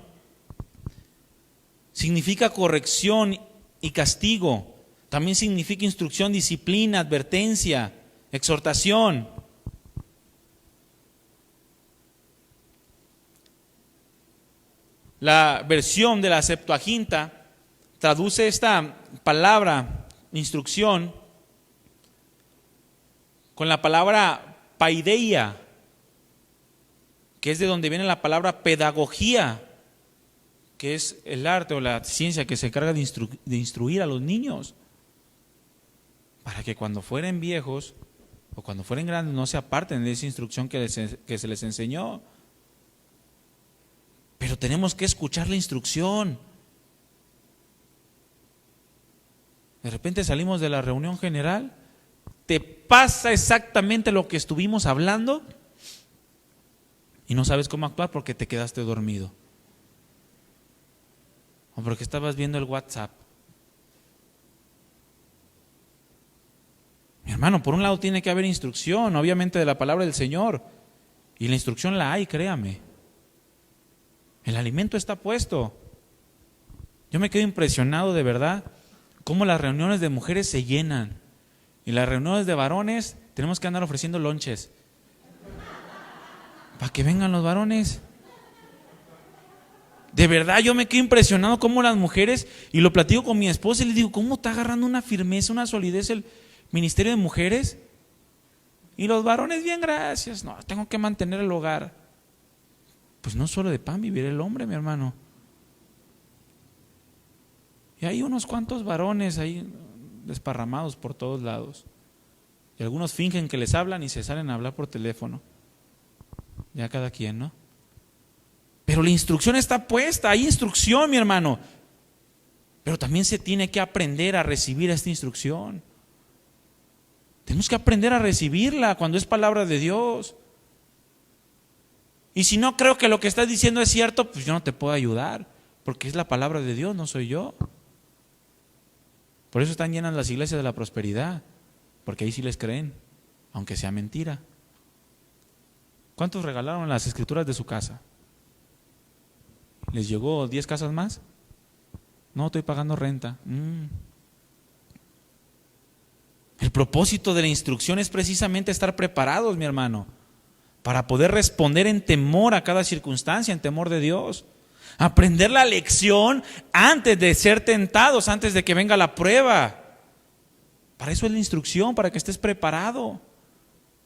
significa corrección y castigo. También significa instrucción, disciplina, advertencia, exhortación. La versión de la Septuaginta traduce esta palabra, instrucción, con la palabra paideia, que es de donde viene la palabra pedagogía, que es el arte o la ciencia que se encarga de instruir a los niños, para que cuando fueren viejos o cuando fueren grandes no se aparten de esa instrucción que se les enseñó. Pero tenemos que escuchar la instrucción. De repente salimos de la reunión general, te pasa exactamente lo que estuvimos hablando y no sabes cómo actuar porque te quedaste dormido o porque estabas viendo el WhatsApp. Mi hermano, por un lado tiene que haber instrucción, obviamente de la palabra del Señor, y la instrucción la hay, créame. El alimento está puesto. Yo me quedo impresionado de verdad cómo las reuniones de mujeres se llenan y las reuniones de varones tenemos que andar ofreciendo lonches para que vengan los varones. De verdad yo me quedo impresionado cómo las mujeres, y lo platico con mi esposa y le digo, ¿cómo está agarrando una firmeza, una solidez el ministerio de mujeres? Y los varones, bien, gracias, no, tengo que mantener el hogar. Pues no solo de pan vivirá el hombre, mi hermano. Y hay unos cuantos varones ahí desparramados por todos lados. Y algunos fingen que les hablan y se salen a hablar por teléfono. Ya cada quien, ¿no? Pero la instrucción está puesta, hay instrucción, mi hermano. Pero también se tiene que aprender a recibir esta instrucción. Tenemos que aprender a recibirla cuando es palabra de Dios. Y si no creo que lo que estás diciendo es cierto, pues yo no te puedo ayudar, porque es la palabra de Dios, no soy yo. Por eso están llenas las iglesias de la prosperidad, porque ahí sí les creen, aunque sea mentira. ¿Cuántos regalaron las escrituras de su casa? ¿Les llegó 10 casas más? No, estoy pagando renta. El propósito de la instrucción es precisamente estar preparados, mi hermano, para poder responder en temor a cada circunstancia, en temor de Dios. Aprender la lección antes de ser tentados, antes de que venga la prueba. Para eso es la instrucción, para que estés preparado.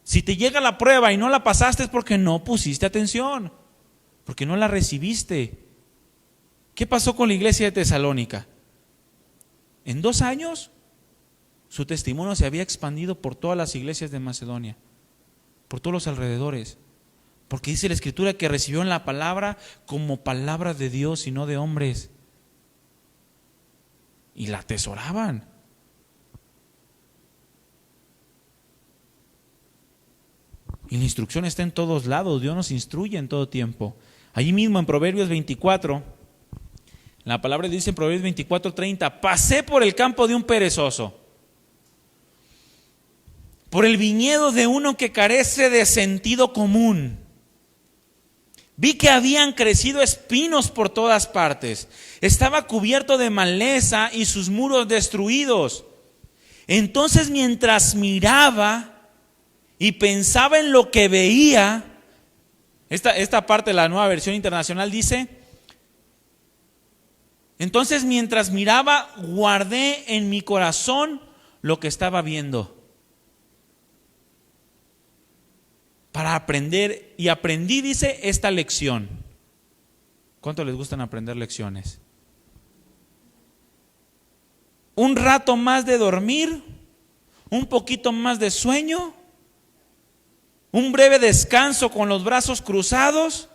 Si te llega la prueba y no la pasaste es porque no pusiste atención, porque no la recibiste. ¿Qué pasó con la iglesia de Tesalónica? En 2 años, su testimonio se había expandido por todas las iglesias de Macedonia, por todos los alrededores, porque dice la Escritura que recibieron la palabra como palabra de Dios y no de hombres, y la atesoraban. Y la instrucción está en todos lados, Dios nos instruye en todo tiempo. Allí mismo en Proverbios 24, la palabra dice en Proverbios 24:30, pasé por el campo de un perezoso, por el viñedo de uno que carece de sentido común. Vi que habían crecido espinos por todas partes. Estaba cubierto de maleza y sus muros destruidos. Entonces, mientras miraba y pensaba en lo que veía, esta parte de la Nueva Versión Internacional dice, entonces mientras miraba, guardé en mi corazón lo que estaba viendo, para aprender, y aprendí, dice, esta lección. ¿Cuánto les gustan aprender lecciones? Un rato más de dormir, un poquito más de sueño, un breve descanso con los brazos cruzados,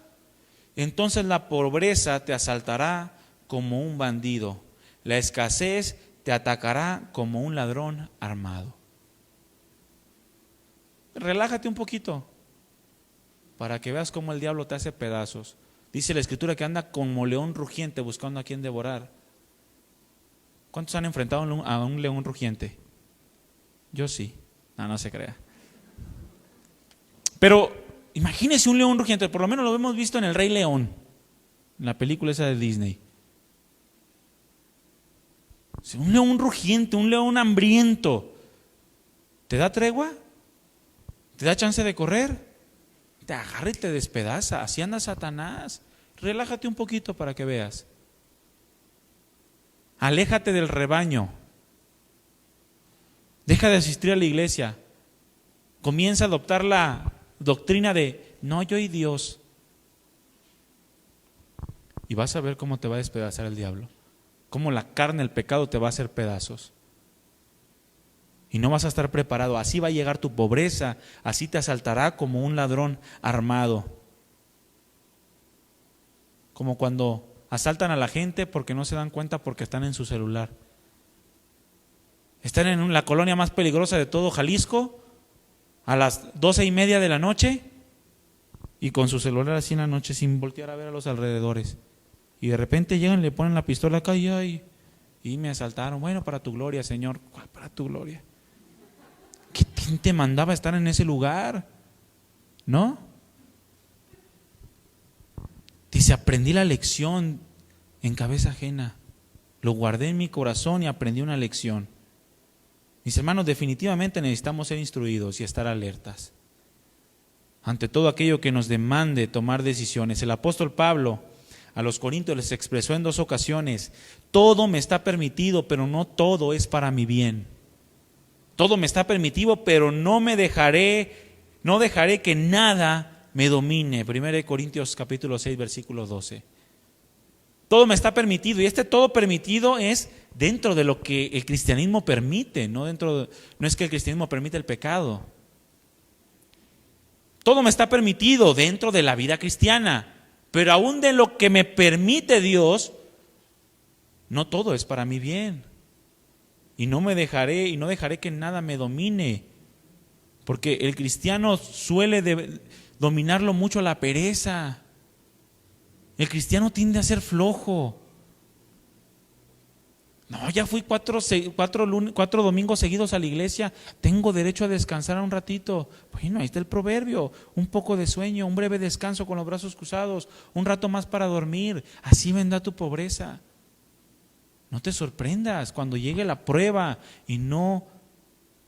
entonces la pobreza te asaltará como un bandido, la escasez te atacará como un ladrón armado. Relájate un poquito para que veas cómo el diablo te hace pedazos. Dice la Escritura que anda como león rugiente buscando a quien devorar. ¿Cuántos han enfrentado a un león rugiente? Yo sí. No se crea. Pero imagínese un león rugiente, por lo menos lo hemos visto en El Rey León, en la película esa de Disney. Un león rugiente, un león hambriento, ¿te da tregua? ¿Te da chance de correr? Te agarra y te despedaza. Así anda Satanás. Relájate un poquito para que veas. Aléjate del rebaño. Deja de asistir a la iglesia. Comienza a adoptar la doctrina de no, yo y Dios. Y vas a ver cómo te va a despedazar el diablo. Cómo la carne, el pecado te va a hacer pedazos. Y no vas a estar preparado. Así va a llegar tu pobreza. Así te asaltará como un ladrón armado. Como cuando asaltan a la gente porque no se dan cuenta porque están en su celular. Estar en la colonia más peligrosa de todo Jalisco a las 12:30 de la noche y con su celular así en la noche sin voltear a ver a los alrededores. Y de repente llegan, le ponen la pistola acá y me asaltaron. Bueno, para tu gloria, Señor. ¿Cuál para tu gloria? ¿Quién te mandaba a estar en ese lugar? ¿No? Dice, aprendí la lección en cabeza ajena. Lo guardé en mi corazón y aprendí una lección. Mis hermanos, definitivamente necesitamos ser instruidos y estar alertas ante todo aquello que nos demande tomar decisiones. El apóstol Pablo a los Corintios les expresó en 2 ocasiones: todo me está permitido, pero no todo es para mi bien. Todo me está permitido, pero no dejaré que nada me domine. 1 Corintios capítulo 6, versículo 12. Todo me está permitido, y todo permitido es dentro de lo que el cristianismo permite, no es que el cristianismo permite el pecado. Todo me está permitido dentro de la vida cristiana, pero aún de lo que me permite Dios, no todo es para mi bien. Y no dejaré que nada me domine, porque el cristiano suele dominarlo mucho la pereza. El cristiano tiende a ser flojo. No, ya fui 4 domingos seguidos a la iglesia, tengo derecho a descansar un ratito. Bueno, ahí está el proverbio: un poco de sueño, un breve descanso con los brazos cruzados, un rato más para dormir, así vendrá tu pobreza. No te sorprendas cuando llegue la prueba y no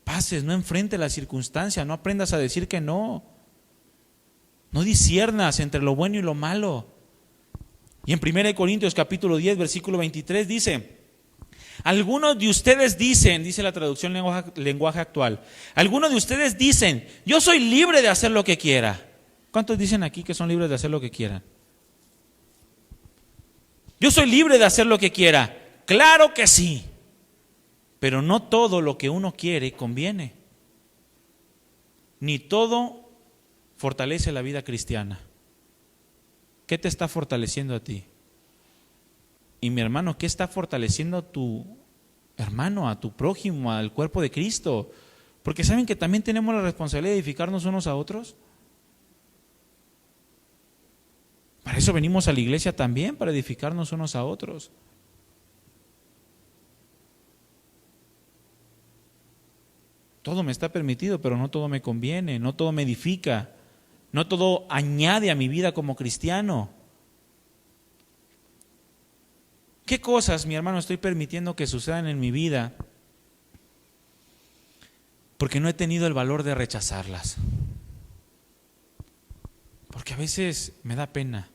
pases, no enfrentes la circunstancia, no aprendas a decir que no. No disciernas entre lo bueno y lo malo. Y en 1 Corintios capítulo 10, versículo 23 dice: algunos de ustedes dicen, dice la traducción lenguaje actual, algunos de ustedes dicen, yo soy libre de hacer lo que quiera. ¿Cuántos dicen aquí que son libres de hacer lo que quieran? Yo soy libre de hacer lo que quiera. Claro que sí, pero no todo lo que uno quiere conviene. Ni todo fortalece la vida cristiana. ¿Qué te está fortaleciendo a ti? Y mi hermano, ¿qué está fortaleciendo a tu hermano, a tu prójimo, al cuerpo de Cristo? Porque ¿saben que también tenemos la responsabilidad de edificarnos unos a otros? Para eso venimos a la iglesia también, para edificarnos unos a otros. Todo me está permitido, pero no todo me conviene, no todo me edifica, no todo añade a mi vida como cristiano. ¿Qué cosas, mi hermano, estoy permitiendo que sucedan en mi vida porque no he tenido el valor de rechazarlas? Porque a veces me da pena,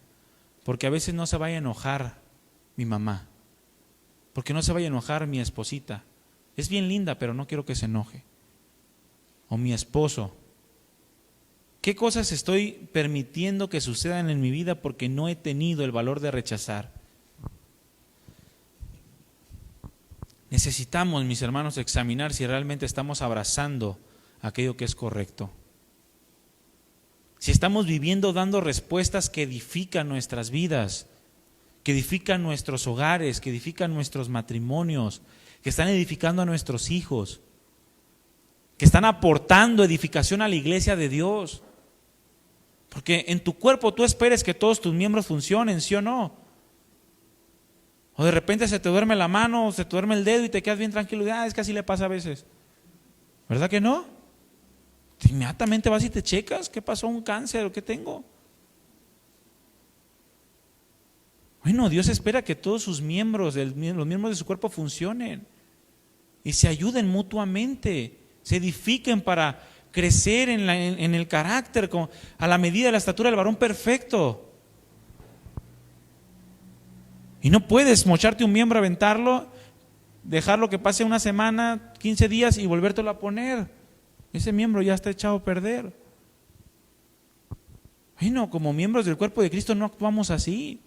porque a veces no se vaya a enojar mi mamá, porque no se vaya a enojar mi esposita. Es bien linda, pero no quiero que se enoje. O mi esposo. ¿Qué cosas estoy permitiendo que sucedan en mi vida porque no he tenido el valor de rechazar? Necesitamos, mis hermanos, examinar si realmente estamos abrazando aquello que es correcto. Si estamos viviendo dando respuestas que edifican nuestras vidas, que edifican nuestros hogares, que edifican nuestros matrimonios, que están edificando a nuestros hijos, que están aportando edificación a la iglesia de Dios. Porque en tu cuerpo tú esperes que todos tus miembros funcionen, ¿sí o no? O de repente se te duerme la mano, o se te duerme el dedo y te quedas bien tranquilo. Es que así le pasa a veces. ¿Verdad que no? Inmediatamente vas y te checas. ¿Qué pasó? ¿Un cáncer? ¿O qué tengo? Bueno, Dios espera que todos sus miembros, los miembros de su cuerpo funcionen y se ayuden mutuamente, se edifiquen para crecer en el carácter a la medida de la estatura del varón perfecto. Y no puedes mocharte un miembro, aventarlo, dejarlo que pase una semana, 15 días y volvértelo a poner. Ese miembro ya está echado a perder. Bueno, como miembros del cuerpo de Cristo no actuamos así.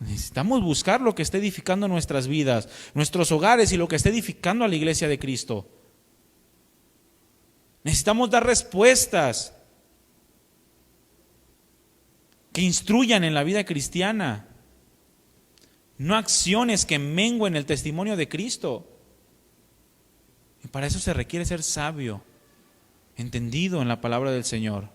Necesitamos buscar lo que está edificando nuestras vidas, nuestros hogares y lo que está edificando a la iglesia de Cristo. Necesitamos dar respuestas que instruyan en la vida cristiana, no acciones que menguen el testimonio de Cristo. Y para eso se requiere ser sabio, entendido en la palabra del Señor.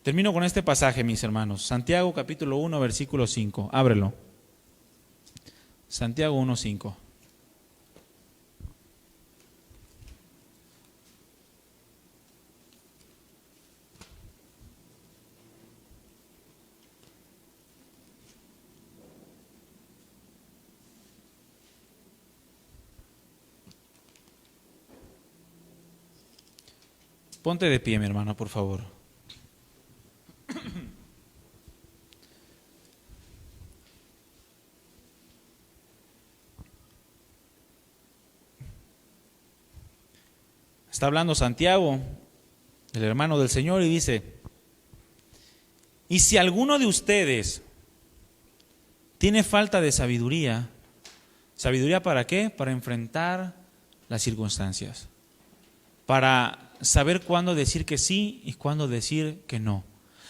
Termino con este pasaje, mis hermanos. Santiago capítulo 1, versículo 5. Ábrelo. Santiago 1, 5. Ponte de pie, mi hermano, por favor. Está hablando Santiago, el hermano del Señor, y dice: y si alguno de ustedes tiene falta de sabiduría, ¿sabiduría para qué? Para enfrentar las circunstancias, para saber cuándo decir que sí y cuándo decir que no.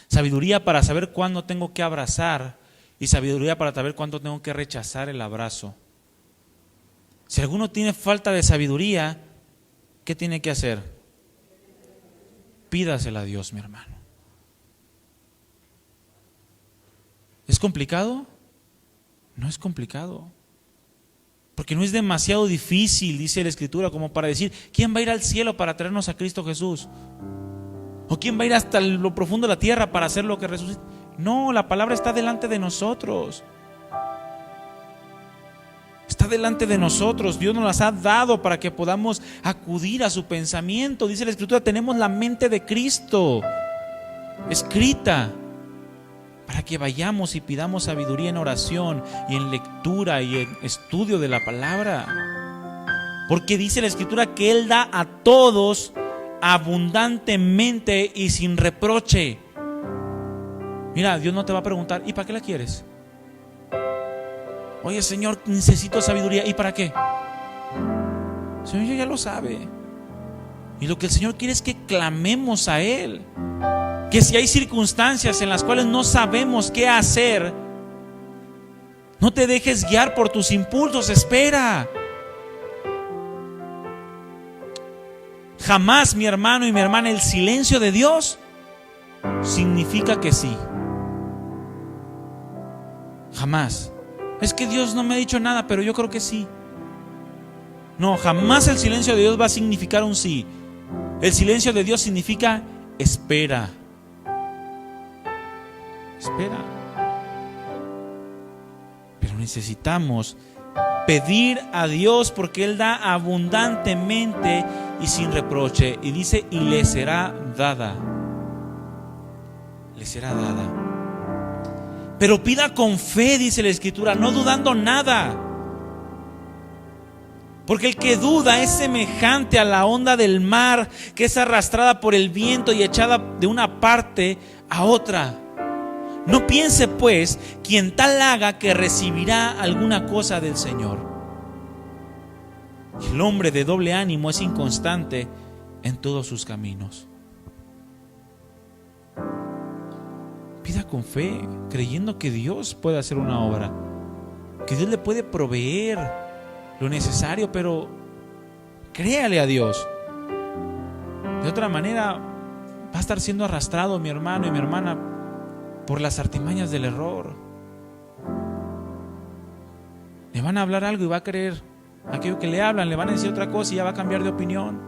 Sabiduría para saber cuándo tengo que abrazar y sabiduría para saber cuándo tengo que rechazar el abrazo. Si alguno tiene falta de sabiduría, ¿qué tiene que hacer? Pídasela a Dios, mi hermano. ¿Es complicado? No es complicado. Porque no es demasiado difícil, dice la Escritura, como para decir: ¿quién va a ir al cielo para traernos a Cristo Jesús? ¿O quién va a ir hasta lo profundo de la tierra para hacer lo que resucita? No, la palabra está delante de nosotros. Está delante de nosotros. Dios nos las ha dado para que podamos acudir a su pensamiento. Dice la Escritura: tenemos la mente de Cristo escrita, para que vayamos y pidamos sabiduría en oración y en lectura y en estudio de la palabra. Porque dice la Escritura que Él da a todos abundantemente y sin reproche. Mira, Dios no te va a preguntar: ¿y para qué la quieres? Oye, Señor, necesito sabiduría. ¿Y para qué? El Señor ya lo sabe. Y lo que el Señor quiere es que clamemos a Él. Que si hay circunstancias en las cuales no sabemos qué hacer, no te dejes guiar por tus impulsos, espera. Jamás, mi hermano y mi hermana, el silencio de Dios significa que sí. Jamás. Es que Dios no me ha dicho nada, pero yo creo que sí. No, jamás el silencio de Dios va a significar un sí. El silencio de Dios significa espera. Espera. Pero necesitamos pedir a Dios, porque Él da abundantemente y sin reproche. Y dice: y le será dada. Le será dada. Pero pida con fe, dice la Escritura, no dudando nada. Porque el que duda es semejante a la onda del mar, que es arrastrada por el viento y echada de una parte a otra. No piense pues quien tal haga que recibirá alguna cosa del Señor. El hombre de doble ánimo es inconstante en todos sus caminos. Pida con fe, creyendo que Dios puede hacer una obra, que Dios le puede proveer lo necesario, pero créale a Dios. De otra manera va a estar siendo arrastrado, mi hermano y mi hermana, por las artimañas del error. Le van a hablar algo y va a creer aquello que le hablan, le van a decir otra cosa y ya va a cambiar de opinión.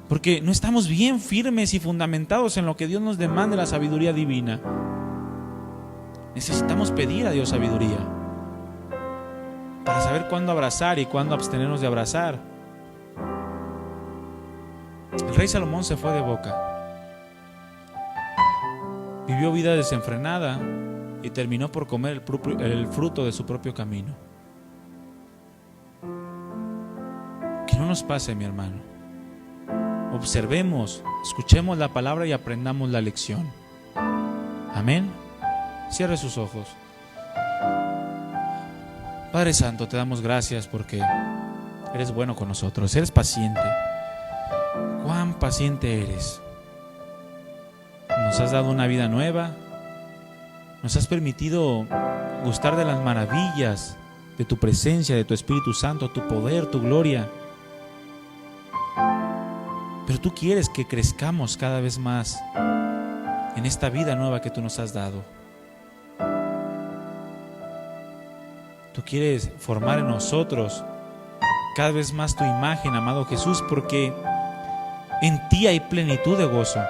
Porque no estamos bien firmes y fundamentados en lo que Dios nos demanda, la sabiduría divina. Necesitamos pedir a Dios sabiduría para saber cuándo abrazar y cuándo abstenernos de abrazar. El rey Salomón se fue de boca. Vivió vida desenfrenada y terminó por comer el fruto de su propio camino. Que no nos pase, mi hermano. Observemos, escuchemos la palabra y aprendamos la lección. Amén. Cierre sus ojos. Padre Santo, te damos gracias porque eres bueno con nosotros, eres paciente. Cuán paciente eres. Nos has dado una vida nueva, nos has permitido gustar de las maravillas de tu presencia, de tu Espíritu Santo, tu poder, tu gloria. Pero tú quieres que crezcamos cada vez más en esta vida nueva que tú nos has dado. Tú quieres formar en nosotros cada vez más tu imagen, amado Jesús, porque en ti hay plenitud de gozo.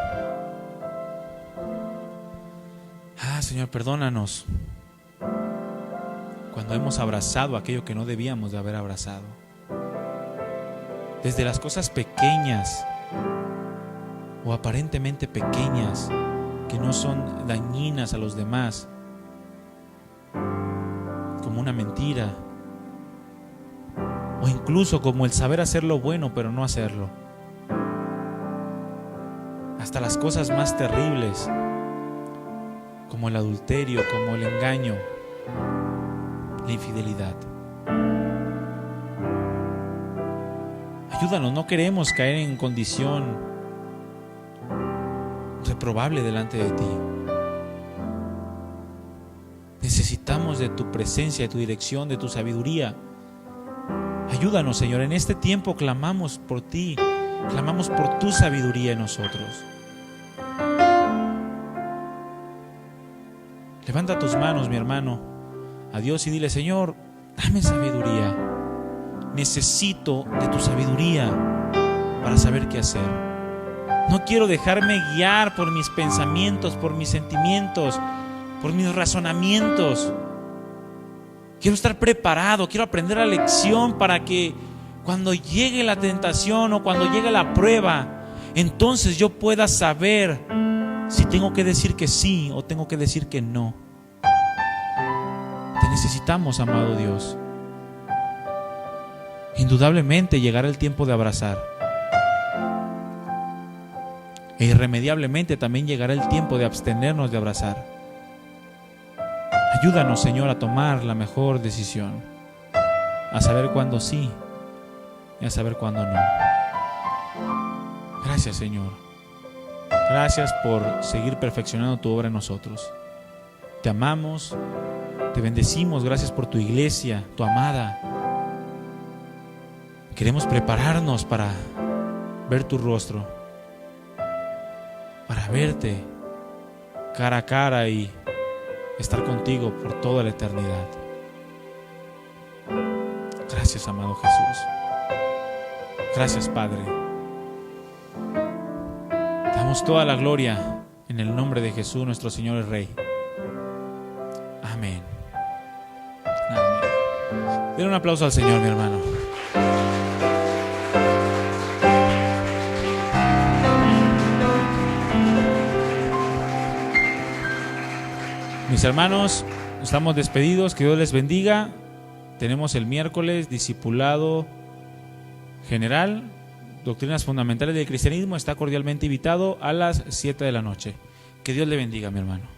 Señor, perdónanos cuando hemos abrazado aquello que no debíamos de haber abrazado. Desde las cosas pequeñas o aparentemente pequeñas, que no son dañinas a los demás, como una mentira, o incluso como el saber hacer lo bueno pero no hacerlo, hasta las cosas más terribles, como el adulterio, como el engaño, la infidelidad. Ayúdanos, no queremos caer en condición reprobable delante de ti. Necesitamos de tu presencia, de tu dirección, de tu sabiduría. Ayúdanos, Señor, en este tiempo clamamos por ti, clamamos por tu sabiduría en nosotros. Levanta tus manos, mi hermano, a Dios y dile: Señor, dame sabiduría. Necesito de tu sabiduría para saber qué hacer. No quiero dejarme guiar por mis pensamientos, por mis sentimientos, por mis razonamientos. Quiero estar preparado, quiero aprender la lección para que cuando llegue la tentación o cuando llegue la prueba, entonces yo pueda saber si tengo que decir que sí o tengo que decir que no. Te necesitamos, amado Dios. Indudablemente llegará el tiempo de abrazar. E irremediablemente también llegará el tiempo de abstenernos de abrazar. Ayúdanos, Señor, a tomar la mejor decisión, a saber cuándo sí y a saber cuándo no. Gracias, Señor. Gracias por seguir perfeccionando tu obra en nosotros. Te amamos, te bendecimos. Gracias por tu iglesia, tu amada. Queremos prepararnos para ver tu rostro, para verte cara a cara y estar contigo por toda la eternidad. Gracias, amado Jesús. Gracias, Padre. Damos toda la gloria en el nombre de Jesús, nuestro Señor y Rey. Amén. Amén. Denle un aplauso al Señor, mi hermano. Mis hermanos, estamos despedidos. Que Dios les bendiga. Tenemos el miércoles discipulado general, doctrinas fundamentales del cristianismo. Está cordialmente invitado a las 7 de la noche. Que Dios le bendiga, mi hermano.